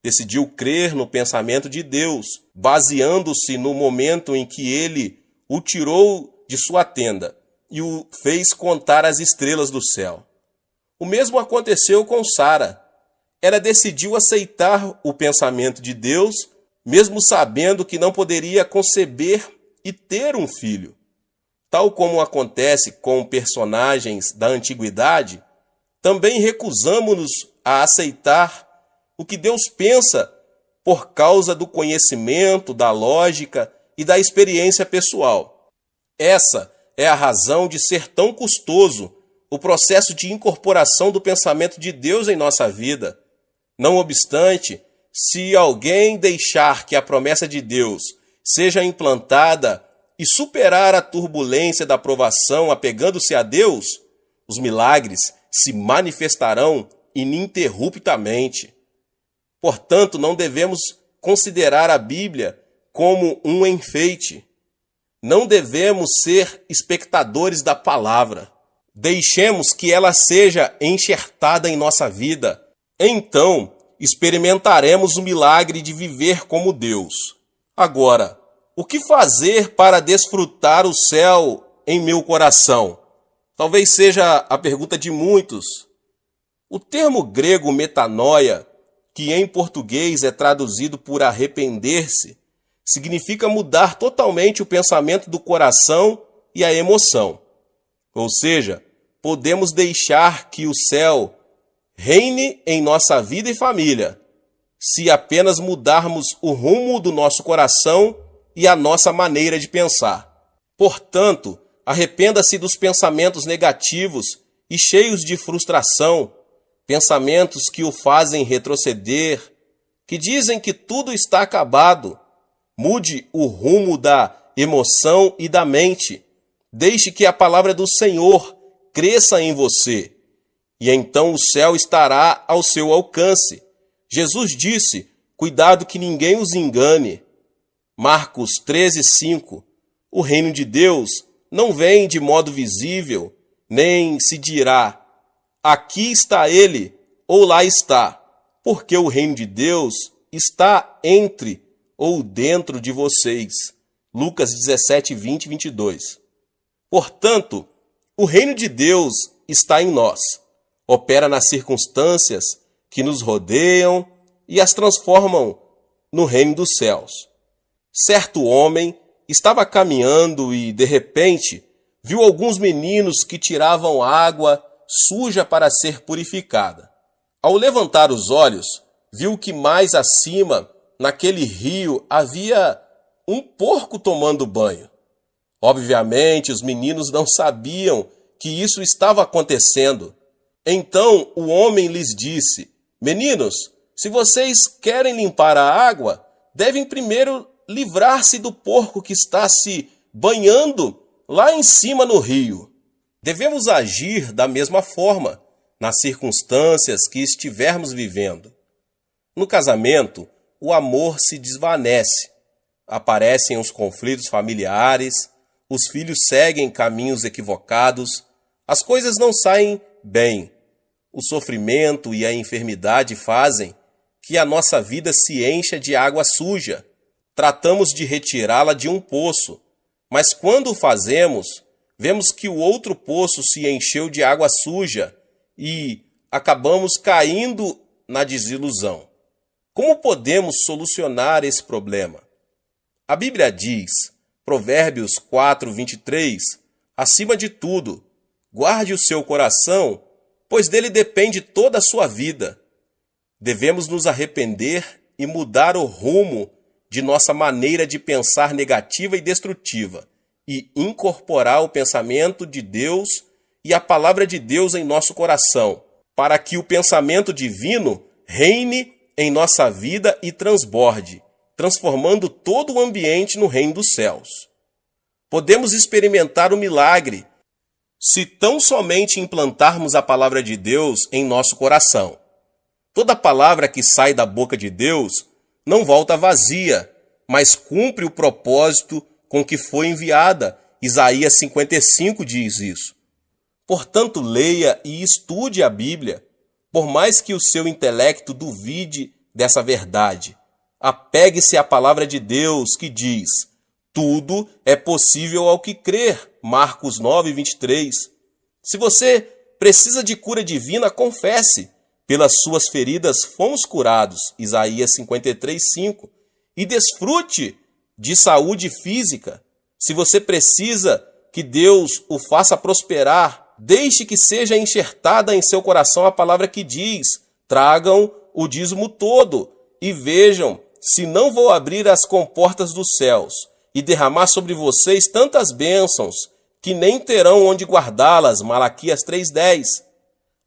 Speaker 1: Decidiu crer no pensamento de Deus, baseando-se no momento em que ele o tirou de sua tenda e o fez contar as estrelas do céu. O mesmo aconteceu com Sara. Ela decidiu aceitar o pensamento de Deus, mesmo sabendo que não poderia conceber e ter um filho. Tal como acontece com personagens da antiguidade, também recusamos-nos a aceitar o que Deus pensa por causa do conhecimento, da lógica e da experiência pessoal. Essa é a razão de ser tão custoso o processo de incorporação do pensamento de Deus em nossa vida. Não obstante, se alguém deixar que a promessa de Deus seja implantada e superar a turbulência da provação apegando-se a Deus, os milagres se manifestarão ininterruptamente. Portanto, não devemos considerar a Bíblia como um enfeite. Não devemos ser espectadores da palavra. Deixemos que ela seja enxertada em nossa vida. Então, experimentaremos o milagre de viver como Deus. Agora, o que fazer para desfrutar o céu em meu coração? Talvez seja a pergunta de muitos. O termo grego metanoia, que em português é traduzido por arrepender-se, significa mudar totalmente o pensamento do coração e a emoção. Ou seja, podemos deixar que o céu reine em nossa vida e família, se apenas mudarmos o rumo do nosso coração e a nossa maneira de pensar. Portanto, arrependa-se dos pensamentos negativos e cheios de frustração, pensamentos que o fazem retroceder, que dizem que tudo está acabado. Mude o rumo da emoção e da mente. Deixe que a palavra do Senhor cresça em você, e então o céu estará ao seu alcance. Jesus disse: cuidado que ninguém os engane. Marcos 13:5. O reino de Deus não vem de modo visível, nem se dirá: aqui está ele, ou lá está, porque o reino de Deus está entre ou dentro de vocês. Lucas 17:20 e 22. Portanto, o reino de Deus está em nós. Opera nas circunstâncias que nos rodeiam e as transformam no reino dos céus. Certo homem estava caminhando e, de repente, viu alguns meninos que tiravam água suja para ser purificada. Ao levantar os olhos, viu que mais acima, naquele rio, havia um porco tomando banho. Obviamente, os meninos não sabiam que isso estava acontecendo. Então o homem lhes disse: meninos, se vocês querem limpar a água, devem primeiro livrar-se do porco que está se banhando lá em cima no rio. Devemos agir da mesma forma nas circunstâncias que estivermos vivendo. No casamento, o amor se desvanece, aparecem os conflitos familiares, os filhos seguem caminhos equivocados, as coisas não saem bem. O sofrimento e a enfermidade fazem que a nossa vida se encha de água suja. Tratamos de retirá-la de um poço, mas quando o fazemos, vemos que o outro poço se encheu de água suja e acabamos caindo na desilusão. Como podemos solucionar esse problema? A Bíblia diz, Provérbios 4:23, acima de tudo, guarde o seu coração, pois dele depende toda a sua vida. Devemos nos arrepender e mudar o rumo de nossa maneira de pensar negativa e destrutiva e incorporar o pensamento de Deus e a palavra de Deus em nosso coração, para que o pensamento divino reine em nossa vida e transborde, transformando todo o ambiente no reino dos céus. Podemos experimentar o milagre se tão somente implantarmos a palavra de Deus em nosso coração. Toda palavra que sai da boca de Deus não volta vazia, mas cumpre o propósito com que foi enviada. Isaías 55 diz isso. Portanto, leia e estude a Bíblia, por mais que o seu intelecto duvide dessa verdade. Apegue-se à palavra de Deus que diz: tudo é possível ao que crer. Marcos 9:23. Se você precisa de cura divina, confesse. Pelas suas feridas fomos curados. Isaías 53:5. E desfrute de saúde física. Se você precisa que Deus o faça prosperar, deixe que seja enxertada em seu coração a palavra que diz: tragam o dízimo todo e vejam se não vou abrir as comportas dos céus e derramar sobre vocês tantas bênçãos que nem terão onde guardá-las. Malaquias 3:10.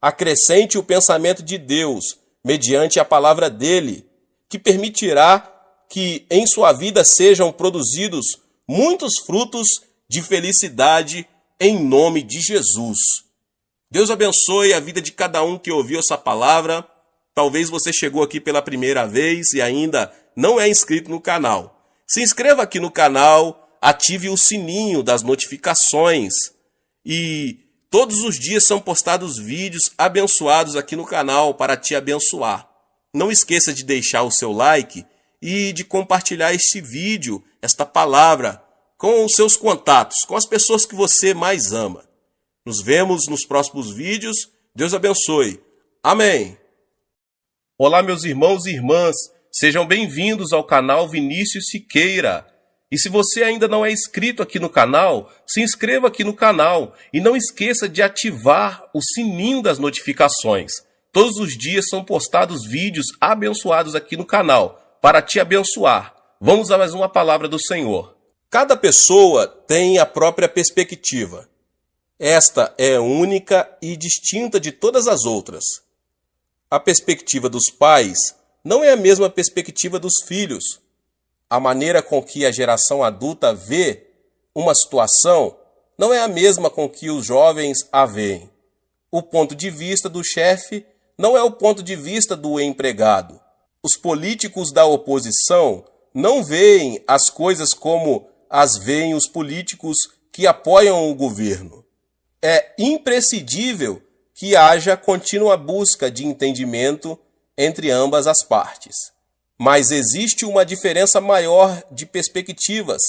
Speaker 1: Acrescente o pensamento de Deus mediante a palavra dele, que permitirá que em sua vida sejam produzidos muitos frutos de felicidade em nome de Jesus. Deus abençoe a vida de cada um que ouviu essa palavra. Talvez você chegou aqui pela primeira vez e ainda não é inscrito no canal. Se inscreva aqui no canal, ative o sininho das notificações e todos os dias são postados vídeos abençoados aqui no canal para te abençoar. Não esqueça de deixar o seu like e de compartilhar este vídeo, esta palavra, com os seus contatos, com as pessoas que você mais ama. Nos vemos nos próximos vídeos. Deus abençoe. Amém. Olá, meus irmãos e irmãs. Sejam bem-vindos ao canal Vinícius Siqueira. E se você ainda não é inscrito aqui no canal, se inscreva aqui no canal e não esqueça de ativar o sininho das notificações. Todos os dias são postados vídeos abençoados aqui no canal para te abençoar. Vamos a mais uma palavra do Senhor. Cada pessoa tem a própria perspectiva. Esta é única e distinta de todas as outras. A perspectiva dos pais não é a mesma perspectiva dos filhos. A maneira com que a geração adulta vê uma situação não é a mesma com que os jovens a veem. O ponto de vista do chefe não é o ponto de vista do empregado. Os políticos da oposição não veem as coisas como as veem os políticos que apoiam o governo. É imprescindível que haja contínua busca de entendimento entre ambas as partes. Mas existe uma diferença maior de perspectivas.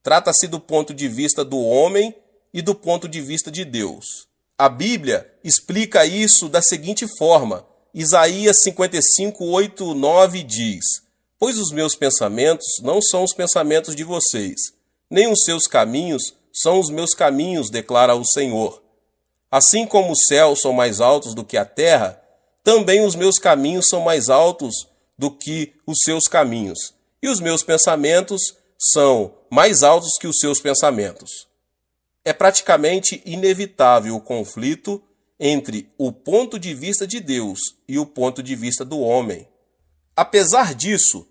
Speaker 1: Trata-se do ponto de vista do homem e do ponto de vista de Deus. A Bíblia explica isso da seguinte forma. Isaías 55:8-9 diz: pois os meus pensamentos não são os pensamentos de vocês, nem os seus caminhos são os meus caminhos, declara o Senhor. Assim como os céus são mais altos do que a terra, também os meus caminhos são mais altos do que os seus caminhos, e os meus pensamentos são mais altos que os seus pensamentos. É praticamente inevitável o conflito entre o ponto de vista de Deus e o ponto de vista do homem. Apesar disso,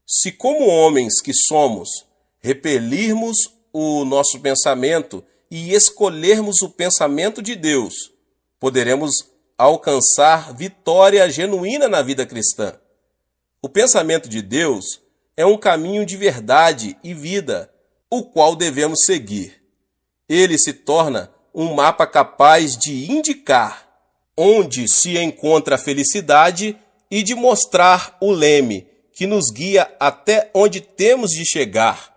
Speaker 1: se como homens que somos repelirmos o nosso pensamento e escolhermos o pensamento de Deus, poderemos alcançar vitória genuína na vida cristã. O pensamento de Deus é um caminho de verdade e vida, o qual devemos seguir. Ele se torna um mapa capaz de indicar onde se encontra a felicidade e de mostrar o leme que nos guia até onde temos de chegar.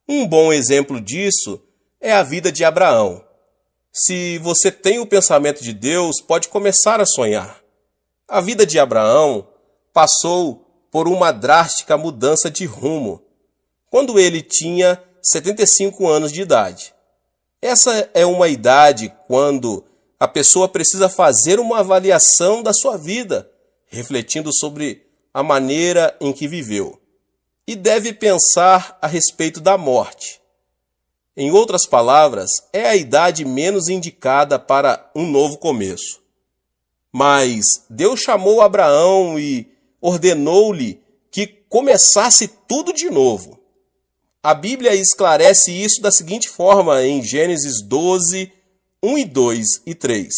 Speaker 1: Um bom exemplo disso é a vida de Abraão. Se você tem o pensamento de Deus, pode começar a sonhar. A vida de Abraão passou por uma drástica mudança de rumo, quando ele tinha 75 anos de idade. Essa é uma idade quando a pessoa precisa fazer uma avaliação da sua vida, refletindo sobre a maneira em que viveu, e deve pensar a respeito da morte. Em outras palavras, é a idade menos indicada para um novo começo. Mas Deus chamou Abraão e ordenou-lhe que começasse tudo de novo. A Bíblia esclarece isso da seguinte forma em Gênesis 12, 1 e 2 e 3.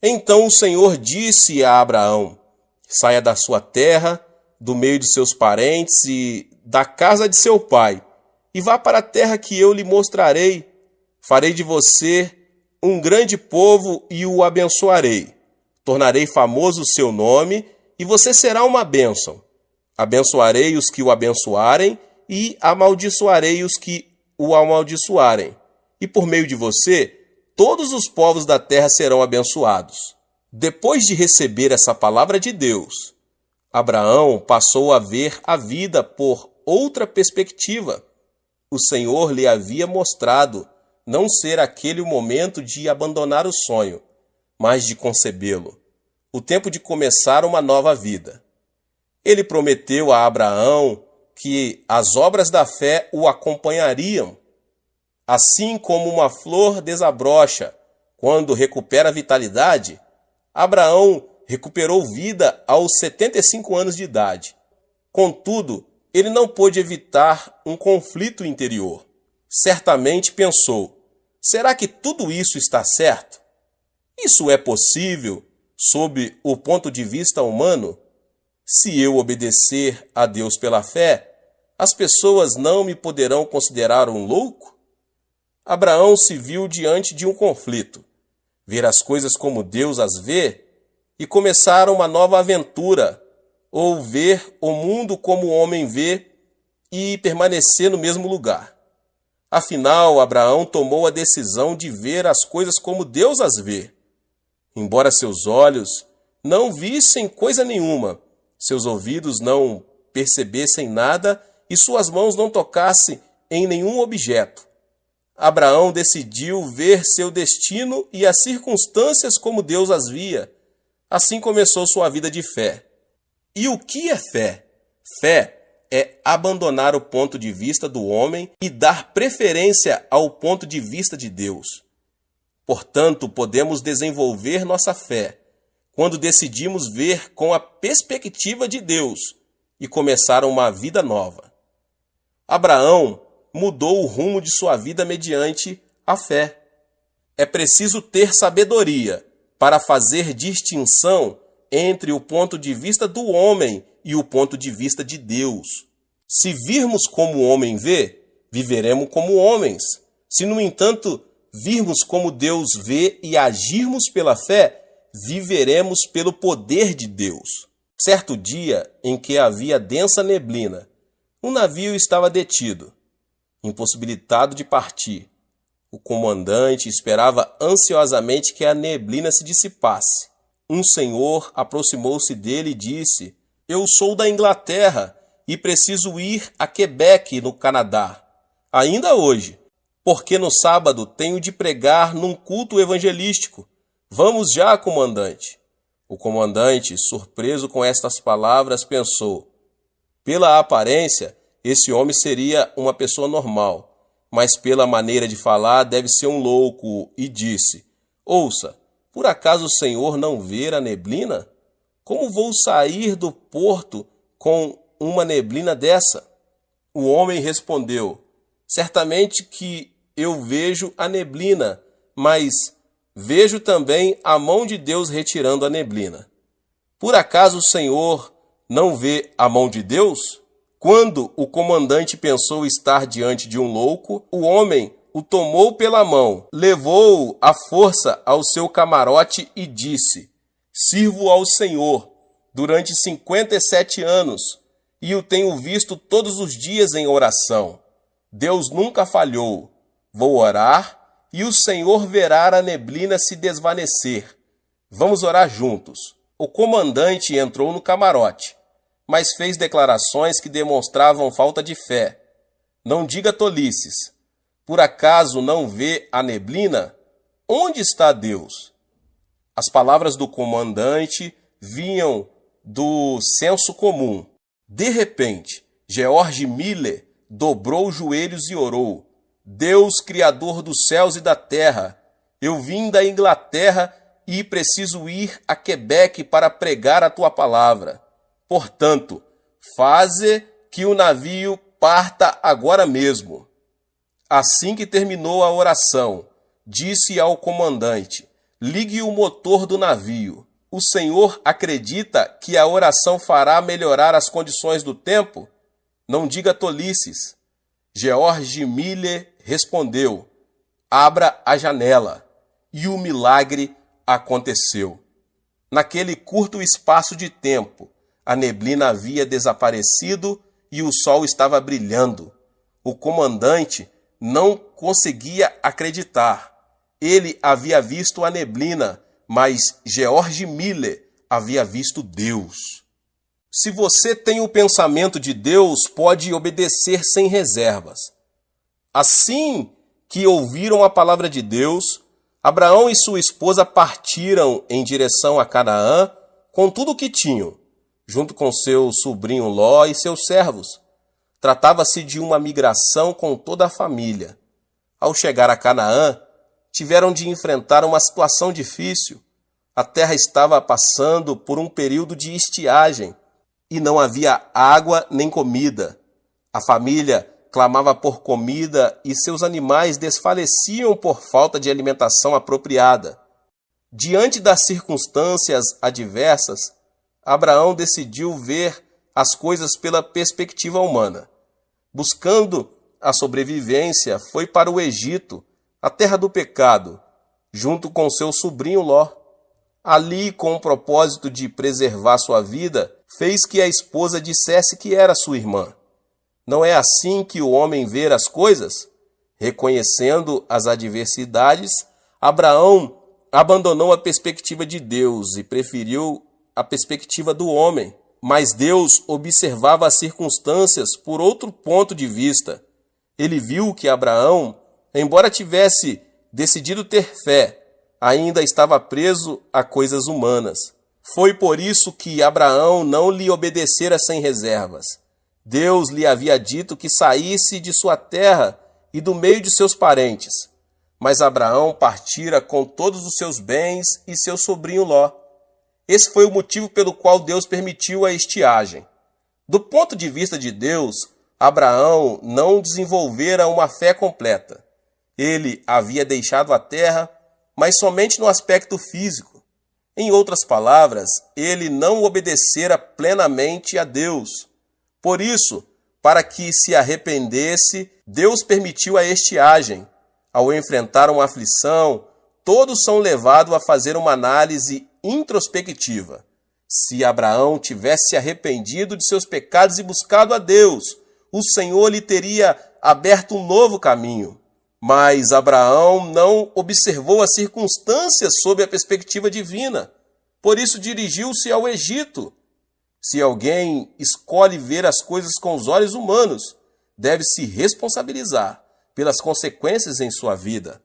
Speaker 1: Então o Senhor disse a Abraão: saia da sua terra, do meio de seus parentes e da casa de seu pai, e vá para a terra que eu lhe mostrarei. Farei de você um grande povo e o abençoarei. Tornarei famoso o seu nome, e você será uma bênção. Abençoarei os que o abençoarem, e amaldiçoarei os que o amaldiçoarem. E por meio de você, todos os povos da terra serão abençoados. Depois de receber essa palavra de Deus, Abraão passou a ver a vida por outra perspectiva. O Senhor lhe havia mostrado não ser aquele o momento de abandonar o sonho, mas de concebê-lo, o tempo de começar uma nova vida. Ele prometeu a Abraão que as obras da fé o acompanhariam. Assim como uma flor desabrocha quando recupera a vitalidade, Abraão recuperou vida aos 75 anos de idade. Contudo, ele não pôde evitar um conflito interior. Certamente pensou: será que tudo isso está certo? Isso é possível sob o ponto de vista humano? Se eu obedecer a Deus pela fé, as pessoas não me poderão considerar um louco? Abraão se viu diante de um conflito: ver as coisas como Deus as vê e começar uma nova aventura, ou ver o mundo como o homem vê e permanecer no mesmo lugar. Afinal, Abraão tomou a decisão de ver as coisas como Deus as vê. Embora seus olhos não vissem coisa nenhuma, seus ouvidos não percebessem nada e suas mãos não tocassem em nenhum objeto, Abraão decidiu ver seu destino e as circunstâncias como Deus as via. Assim começou sua vida de fé. E o que é fé? Fé é abandonar o ponto de vista do homem e dar preferência ao ponto de vista de Deus. Portanto, podemos desenvolver nossa fé quando decidimos ver com a perspectiva de Deus e começar uma vida nova. Abraão mudou o rumo de sua vida mediante a fé. É preciso ter sabedoria para fazer distinção entre o ponto de vista do homem e o ponto de vista de Deus. Se virmos como o homem vê, viveremos como homens. Se, no entanto, virmos como Deus vê e agirmos pela fé, viveremos pelo poder de Deus. Certo dia em que havia densa neblina, um navio estava detido, impossibilitado de partir. O comandante esperava ansiosamente que a neblina se dissipasse. Um senhor aproximou-se dele e disse: "Eu sou da Inglaterra e preciso ir a Quebec, no Canadá, ainda hoje, porque no sábado tenho de pregar num culto evangelístico. Vamos já, comandante." O comandante, surpreso com estas palavras, pensou: pela aparência, esse homem seria uma pessoa normal, mas pela maneira de falar deve ser um louco, e disse: "Ouça, por acaso o senhor não vê a neblina? Como vou sair do porto com uma neblina dessa?" O homem respondeu: Certamente que eu vejo a neblina, mas vejo também a mão de Deus retirando a neblina. Por acaso o Senhor não vê a mão de Deus? Quando o comandante pensou estar diante de um louco, o homem o tomou pela mão, levou-o à força ao seu camarote e disse: Sirvo ao Senhor durante 57 anos e o tenho visto todos os dias em oração. Deus nunca falhou. Vou orar e o Senhor verá a neblina se desvanecer. Vamos orar juntos. O comandante entrou no camarote, mas fez declarações que demonstravam falta de fé. Não diga tolices. Por acaso não vê a neblina? Onde está Deus? As palavras do comandante vinham do senso comum. De repente, George Miller dobrou os joelhos e orou: Deus, Criador dos céus e da terra, eu vim da Inglaterra e preciso ir a Quebec para pregar a tua palavra. Portanto, faze que o navio parta agora mesmo. Assim que terminou a oração, disse ao comandante: ligue o motor do navio. O Senhor acredita que a oração fará melhorar as condições do tempo? Não diga tolices. George Miller respondeu: abra a janela. E o milagre aconteceu. Naquele curto espaço de tempo, a neblina havia desaparecido e o sol estava brilhando. O comandante não conseguia acreditar. Ele havia visto a neblina, mas George Miller havia visto Deus. Se você tem o pensamento de Deus, pode obedecer sem reservas. Assim que ouviram a palavra de Deus, Abraão e sua esposa partiram em direção a Canaã com tudo o que tinham, junto com seu sobrinho Ló e seus servos. Tratava-se de uma migração com toda a família. Ao chegar a Canaã, tiveram de enfrentar uma situação difícil. A terra estava passando por um período de estiagem e não havia água nem comida. A família clamava por comida e seus animais desfaleciam por falta de alimentação apropriada. Diante das circunstâncias adversas, Abraão decidiu ver as coisas pela perspectiva humana. Buscando a sobrevivência, foi para o Egito, a terra do pecado, junto com seu sobrinho Ló. Ali, com o propósito de preservar sua vida, fez que a esposa dissesse que era sua irmã. Não é assim que o homem vê as coisas? Reconhecendo as adversidades, Abraão abandonou a perspectiva de Deus e preferiu a perspectiva do homem. Mas Deus observava as circunstâncias por outro ponto de vista. Ele viu que Abraão, embora tivesse decidido ter fé, ainda estava preso a coisas humanas. Foi por isso que Abraão não lhe obedecera sem reservas. Deus lhe havia dito que saísse de sua terra e do meio de seus parentes. Mas Abraão partira com todos os seus bens e seu sobrinho Ló. Esse foi o motivo pelo qual Deus permitiu a estiagem. Do ponto de vista de Deus, Abraão não desenvolvera uma fé completa. Ele havia deixado a terra, mas somente no aspecto físico. Em outras palavras, ele não obedecera plenamente a Deus. Por isso, para que se arrependesse, Deus permitiu a estiagem. Ao enfrentar uma aflição, todos são levados a fazer uma análise introspectiva. Se Abraão tivesse arrependido de seus pecados e buscado a Deus, o Senhor lhe teria aberto um novo caminho. Mas Abraão não observou as circunstâncias sob a perspectiva divina. Por isso dirigiu-se ao Egito. Se alguém escolhe ver as coisas com os olhos humanos, deve se responsabilizar pelas consequências em sua vida.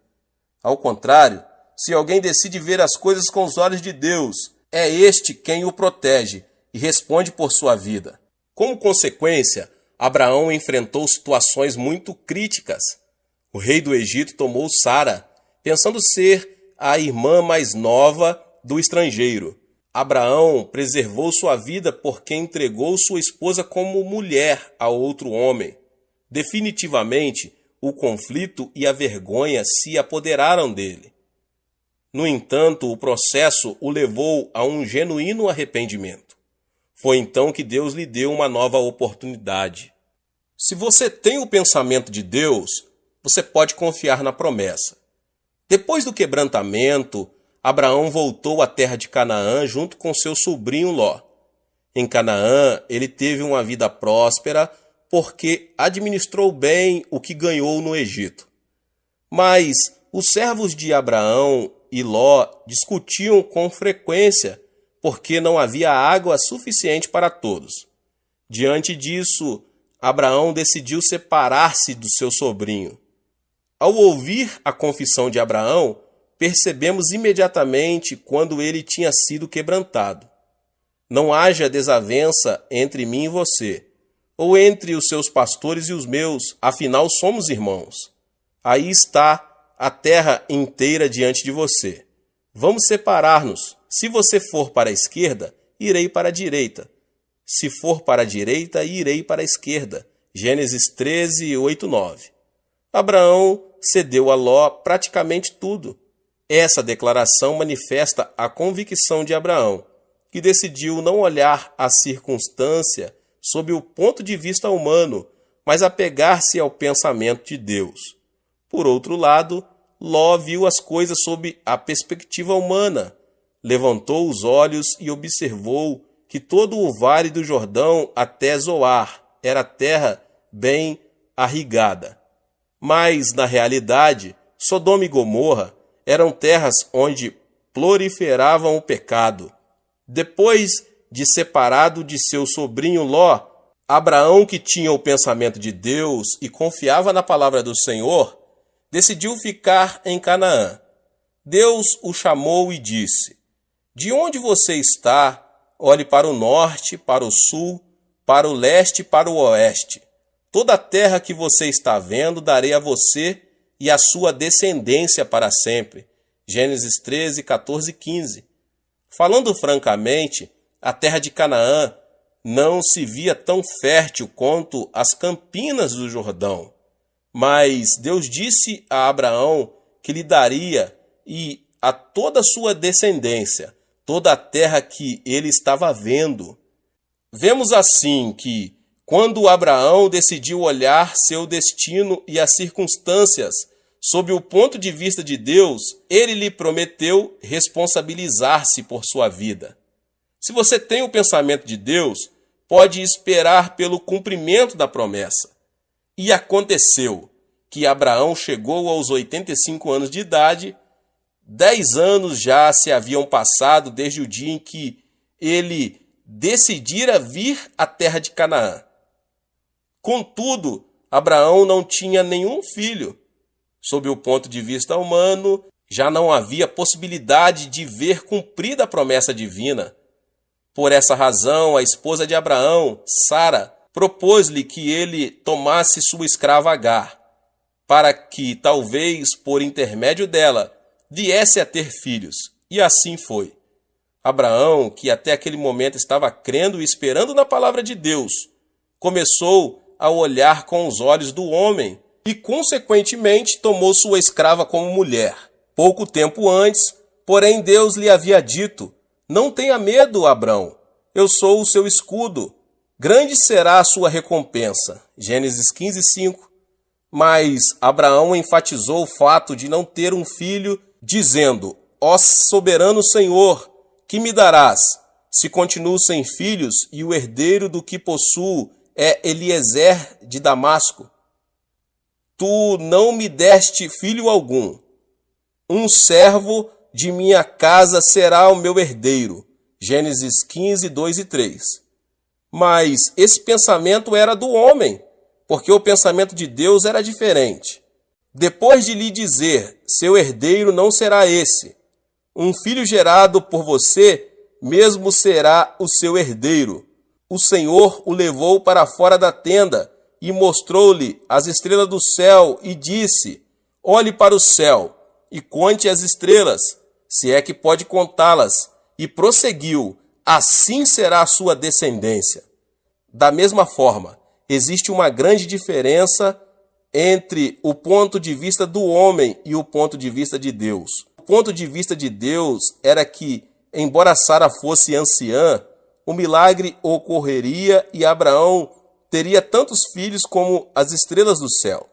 Speaker 1: Ao contrário, se alguém decide ver as coisas com os olhos de Deus, é este quem o protege e responde por sua vida. Como consequência, Abraão enfrentou situações muito críticas. O rei do Egito tomou Sara, pensando ser a irmã mais nova do estrangeiro. Abraão preservou sua vida porque entregou sua esposa como mulher a outro homem. Definitivamente, o conflito e a vergonha se apoderaram dele. No entanto, o processo o levou a um genuíno arrependimento. Foi então que Deus lhe deu uma nova oportunidade. Se você tem o pensamento de Deus, você pode confiar na promessa. Depois do quebrantamento, Abraão voltou à terra de Canaã junto com seu sobrinho Ló. Em Canaã, ele teve uma vida próspera porque administrou bem o que ganhou no Egito. Mas os servos de Abraão e Ló discutiam com frequência porque não havia água suficiente para todos. Diante disso, Abraão decidiu separar-se do seu sobrinho. Ao ouvir a confissão de Abraão, percebemos imediatamente quando ele tinha sido quebrantado. Não haja desavença entre mim e você, ou entre os seus pastores e os meus, afinal somos irmãos. Aí está a terra inteira diante de você. Vamos separar-nos. Se você for para a esquerda, irei para a direita. Se for para a direita, irei para a esquerda. Gênesis 13, 8, 9. Abraão cedeu a Ló praticamente tudo. Essa declaração manifesta a convicção de Abraão, que decidiu não olhar a circunstância sob o ponto de vista humano, mas apegar-se ao pensamento de Deus. Por outro lado, Ló viu as coisas sob a perspectiva humana, levantou os olhos e observou que todo o vale do Jordão até Zoar era terra bem irrigada. Mas, na realidade, Sodoma e Gomorra eram terras onde proliferavam o pecado. Depois de separado de seu sobrinho Ló, Abraão, que tinha o pensamento de Deus e confiava na palavra do Senhor, decidiu ficar em Canaã. Deus o chamou e disse: "De onde você está, olhe para o norte, para o sul, para o leste e para o oeste. Toda a terra que você está vendo darei a você e a sua descendência para sempre." Gênesis 13, 14 e 15. Falando francamente, a terra de Canaã não se via tão fértil quanto as campinas do Jordão. Mas Deus disse a Abraão que lhe daria e a toda a sua descendência toda a terra que ele estava vendo. Vemos assim que, quando Abraão decidiu olhar seu destino e as circunstâncias sob o ponto de vista de Deus, ele lhe prometeu responsabilizar-se por sua vida. Se você tem o pensamento de Deus, pode esperar pelo cumprimento da promessa. E aconteceu que Abraão chegou aos 85 anos de idade. 10 anos já se haviam passado desde o dia em que ele decidira vir à terra de Canaã. Contudo, Abraão não tinha nenhum filho. Sob o ponto de vista humano, já não havia possibilidade de ver cumprida a promessa divina. Por essa razão, a esposa de Abraão, Sara, propôs-lhe que ele tomasse sua escrava Agar, para que, talvez, por intermédio dela, viesse a ter filhos. E assim foi. Abraão, que até aquele momento estava crendo e esperando na palavra de Deus, começou a olhar com os olhos do homem e, consequentemente, tomou sua escrava como mulher. Pouco tempo antes, porém, Deus lhe havia dito: "Não tenha medo, Abrão, eu sou o seu escudo. Grande será a sua recompensa." Gênesis 15, 5. Mas Abraão enfatizou o fato de não ter um filho, dizendo: "Ó soberano Senhor, que me darás, se continuo sem filhos e o herdeiro do que possuo é Eliezer de Damasco? Tu não me deste filho algum. Um servo de minha casa será o meu herdeiro." Gênesis 15, 2 e 3. Mas esse pensamento era do homem, porque o pensamento de Deus era diferente. Depois de lhe dizer: "Seu herdeiro não será esse. Um filho gerado por você mesmo será o seu herdeiro." O Senhor o levou para fora da tenda e mostrou-lhe as estrelas do céu e disse: "Olhe para o céu e conte as estrelas, se é que pode contá-las." E prosseguiu: "Assim será a sua descendência." Da mesma forma, existe uma grande diferença entre o ponto de vista do homem e o ponto de vista de Deus. O ponto de vista de Deus era que, embora Sara fosse anciã, o milagre ocorreria e Abraão teria tantos filhos como as estrelas do céu.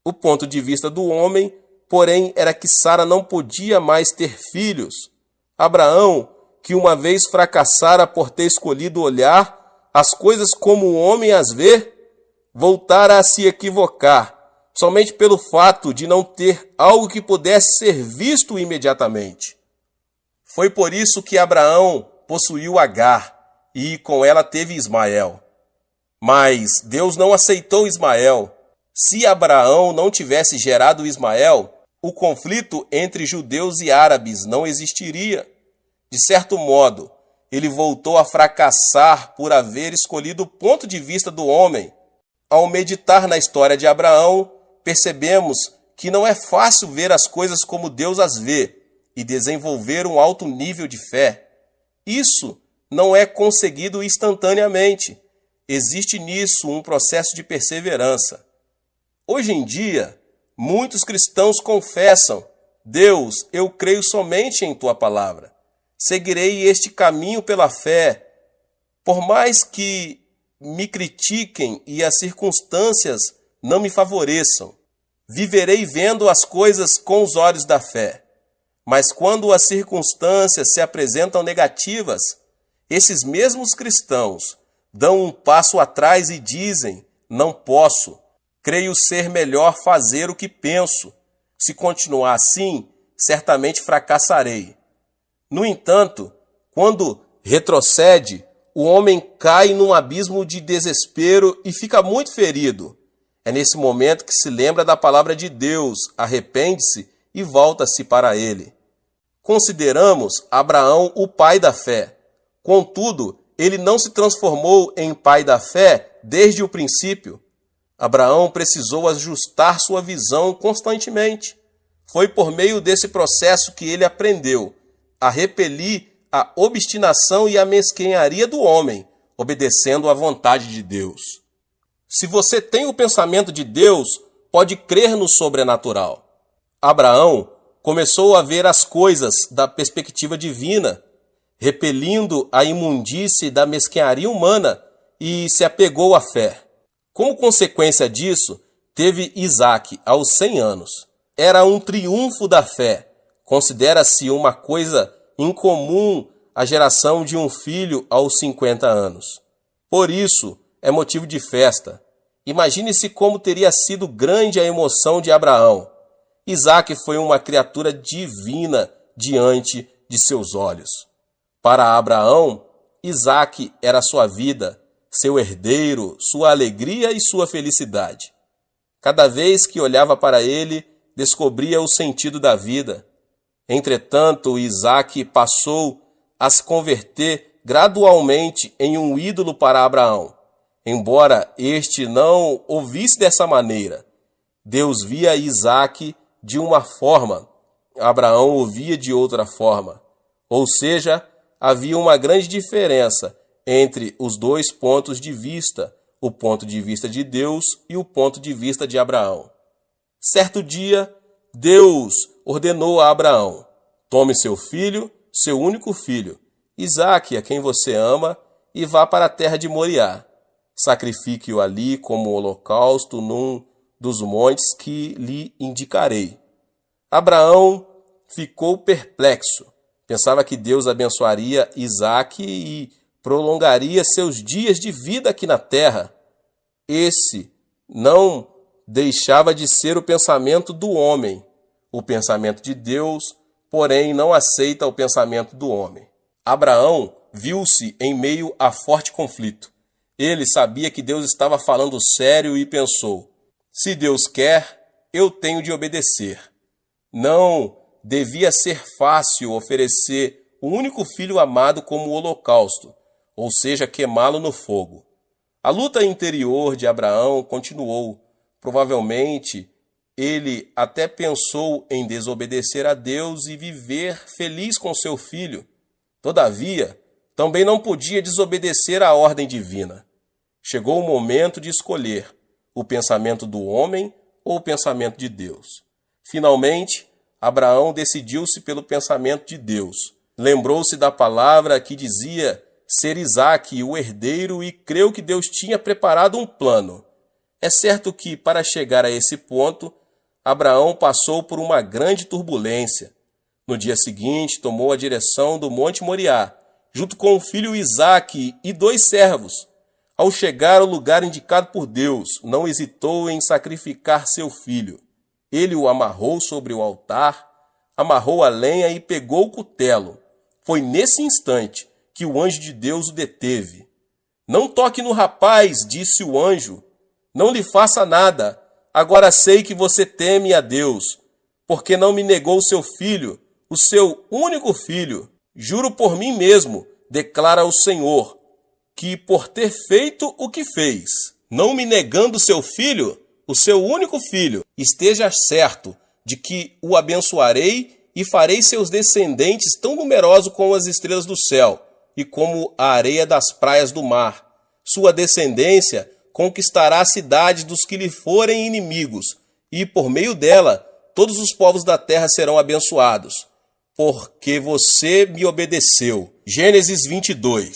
Speaker 1: O ponto de vista do homem, porém, era que Sara não podia mais ter filhos. Abraão, que uma vez fracassara por ter escolhido olhar as coisas como o homem as vê, voltara a se equivocar, somente pelo fato de não ter algo que pudesse ser visto imediatamente. Foi por isso que Abraão possuiu Agar e com ela teve Ismael. Mas Deus não aceitou Ismael. Se Abraão não tivesse gerado Ismael, o conflito entre judeus e árabes não existiria. De certo modo, ele voltou a fracassar por haver escolhido o ponto de vista do homem. Ao meditar na história de Abraão, percebemos que não é fácil ver as coisas como Deus as vê e desenvolver um alto nível de fé. Isso não é conseguido instantaneamente. Existe nisso um processo de perseverança. Hoje em dia, muitos cristãos confessam: Deus, eu creio somente em tua palavra. Seguirei este caminho pela fé. Por mais que me critiquem e as circunstâncias não me favoreçam, viverei vendo as coisas com os olhos da fé. Mas quando as circunstâncias se apresentam negativas, esses mesmos cristãos dão um passo atrás e dizem: não posso, creio ser melhor fazer o que penso. Se continuar assim, certamente fracassarei. No entanto, quando retrocede, o homem cai num abismo de desespero e fica muito ferido. É nesse momento que se lembra da palavra de Deus, arrepende-se e volta-se para ele. Consideramos Abraão o pai da fé. Contudo, ele não se transformou em pai da fé desde o princípio. Abraão precisou ajustar sua visão constantemente. Foi por meio desse processo que ele aprendeu a repelir a obstinação e a mesquinharia do homem, obedecendo à vontade de Deus. Se você tem o pensamento de Deus, pode crer no sobrenatural. Abraão começou a ver as coisas da perspectiva divina, repelindo a imundície da mesquinharia humana, e se apegou à fé. Como consequência disso, teve Isaque aos 100 anos. Era um triunfo da fé. Considera-se uma coisa incomum a geração de um filho aos 50 anos. Por isso, é motivo de festa. Imagine-se como teria sido grande a emoção de Abraão. Isaque foi uma criatura divina diante de seus olhos. Para Abraão, Isaque era sua vida, seu herdeiro, sua alegria e sua felicidade. Cada vez que olhava para ele, descobria o sentido da vida. Entretanto, Isaque passou a se converter gradualmente em um ídolo para Abraão. Embora este não o visse dessa maneira, Deus via Isaque de uma forma, Abraão o via de outra forma. Ou seja, havia uma grande diferença entre os dois pontos de vista, o ponto de vista de Deus e o ponto de vista de Abraão. Certo dia, Deus ordenou a Abraão: tome seu filho, seu único filho, Isaque, a quem você ama, e vá para a terra de Moriá. Sacrifique-o ali como holocausto num dos montes que lhe indicarei. Abraão ficou perplexo. Pensava que Deus abençoaria Isaque e prolongaria seus dias de vida aqui na terra. Esse não deixava de ser o pensamento do homem. O pensamento de Deus, porém, não aceita o pensamento do homem. Abraão viu-se em meio a forte conflito. Ele sabia que Deus estava falando sério e pensou: se Deus quer, eu tenho de obedecer. Não devia ser fácil oferecer o único filho amado como holocausto, ou seja, queimá-lo no fogo. A luta interior de Abraão continuou. Provavelmente, ele até pensou em desobedecer a Deus e viver feliz com seu filho. Todavia, também não podia desobedecer à ordem divina. Chegou o momento de escolher. o pensamento do homem ou o pensamento de Deus? Finalmente, Abraão decidiu-se pelo pensamento de Deus. Lembrou-se da palavra que dizia ser Isaque o herdeiro e creu que Deus tinha preparado um plano. É certo que, para chegar a esse ponto, Abraão passou por uma grande turbulência. No dia seguinte, tomou a direção do Monte Moriá, junto com o filho Isaque e 2 servos. Ao chegar ao lugar indicado por Deus, não hesitou em sacrificar seu filho. Ele o amarrou sobre o altar, amarrou a lenha e pegou o cutelo. Foi nesse instante que o anjo de Deus o deteve. Não toque no rapaz, disse o anjo. Não lhe faça nada. Agora sei que você teme a Deus, porque não me negou seu filho, o seu único filho. Juro por mim mesmo, declara o Senhor, que por ter feito o que fez, não me negando seu filho, o seu único filho, esteja certo de que o abençoarei e farei seus descendentes tão numerosos como as estrelas do céu e como a areia das praias do mar. Sua descendência conquistará a cidade dos que lhe forem inimigos, e por meio dela todos os povos da terra serão abençoados, porque você me obedeceu. Gênesis 22.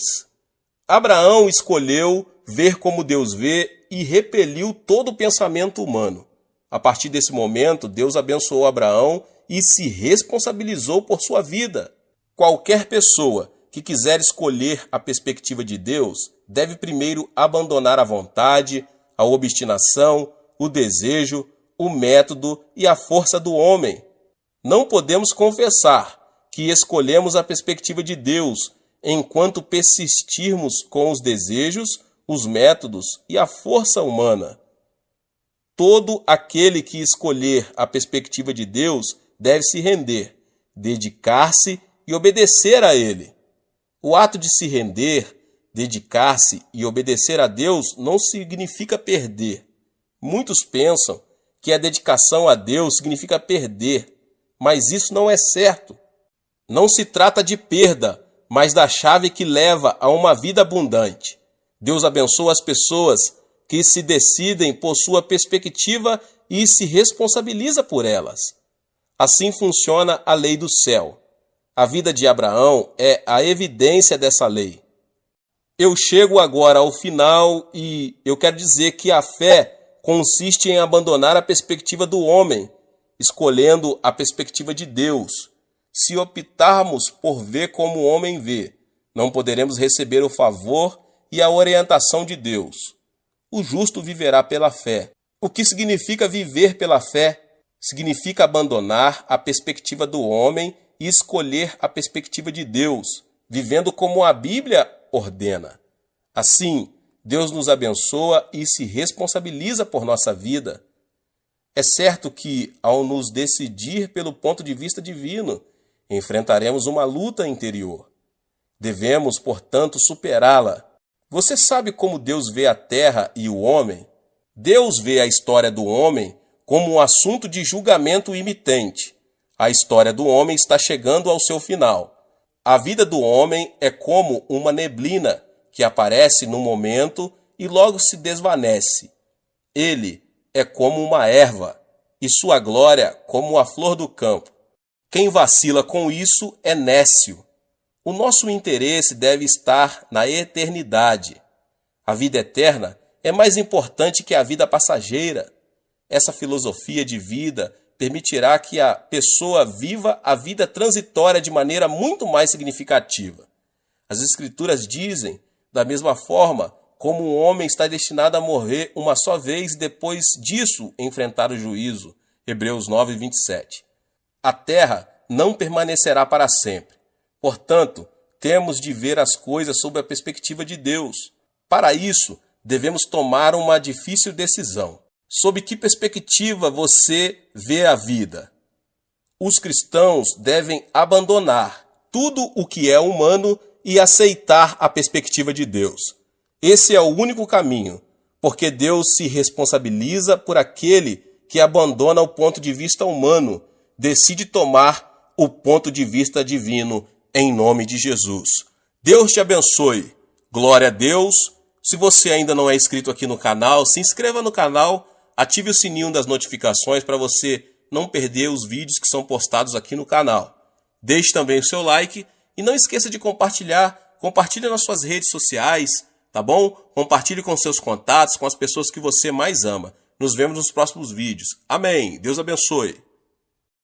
Speaker 1: Abraão escolheu ver como Deus vê e repeliu todo o pensamento humano. A partir desse momento, Deus abençoou Abraão e se responsabilizou por sua vida. Qualquer pessoa que quiser escolher a perspectiva de Deus deve primeiro abandonar a vontade, a obstinação, o desejo, o método e a força do homem. Não podemos confessar que escolhemos a perspectiva de Deus enquanto persistirmos com os desejos, os métodos e a força humana. Todo aquele que escolher a perspectiva de Deus deve se render, dedicar-se e obedecer a Ele. O ato de se render, dedicar-se e obedecer a Deus não significa perder. Muitos pensam que a dedicação a Deus significa perder, mas isso não é certo. Não se trata de perda, mas da chave que leva a uma vida abundante. Deus abençoa as pessoas que se decidem por sua perspectiva e se responsabiliza por elas. Assim funciona a lei do céu. A vida de Abraão é a evidência dessa lei. Eu chego agora ao final e eu quero dizer que a fé consiste em abandonar a perspectiva do homem, escolhendo a perspectiva de Deus. Se optarmos por ver como o homem vê, não poderemos receber o favor e a orientação de Deus. O justo viverá pela fé. O que significa viver pela fé? Significa abandonar a perspectiva do homem e escolher a perspectiva de Deus, vivendo como a Bíblia ordena. Assim, Deus nos abençoa e se responsabiliza por nossa vida. É certo que, ao nos decidir pelo ponto de vista divino, enfrentaremos uma luta interior. Devemos, portanto, superá-la. Você sabe como Deus vê a terra e o homem? Deus vê a história do homem como um assunto de julgamento imitente. A história do homem está chegando ao seu final. A vida do homem é como uma neblina que aparece num momento e logo se desvanece. Ele é como uma erva e sua glória como a flor do campo. Quem vacila com isso é nécio. O nosso interesse deve estar na eternidade. A vida eterna é mais importante que a vida passageira. Essa filosofia de vida permitirá que a pessoa viva a vida transitória de maneira muito mais significativa. As Escrituras dizem, da mesma forma, como um homem está destinado a morrer uma só vez e depois disso enfrentar o juízo. Hebreus 9, 27. A terra não permanecerá para sempre. Portanto, temos de ver as coisas sob a perspectiva de Deus. Para isso, devemos tomar uma difícil decisão. Sob que perspectiva você vê a vida? Os cristãos devem abandonar tudo o que é humano e aceitar a perspectiva de Deus. Esse é o único caminho, porque Deus se responsabiliza por aquele que abandona o ponto de vista humano, decide tomar o ponto de vista divino em nome de Jesus. Deus te abençoe. Glória a Deus. Se você ainda não é inscrito aqui no canal, se inscreva no canal, ative o sininho das notificações para você não perder os vídeos que são postados aqui no canal. Deixe também o seu like e não esqueça de compartilhar. Compartilhe nas suas redes sociais, tá bom? Compartilhe com seus contatos, com as pessoas que você mais ama. Nos vemos nos próximos vídeos. Amém. Deus abençoe.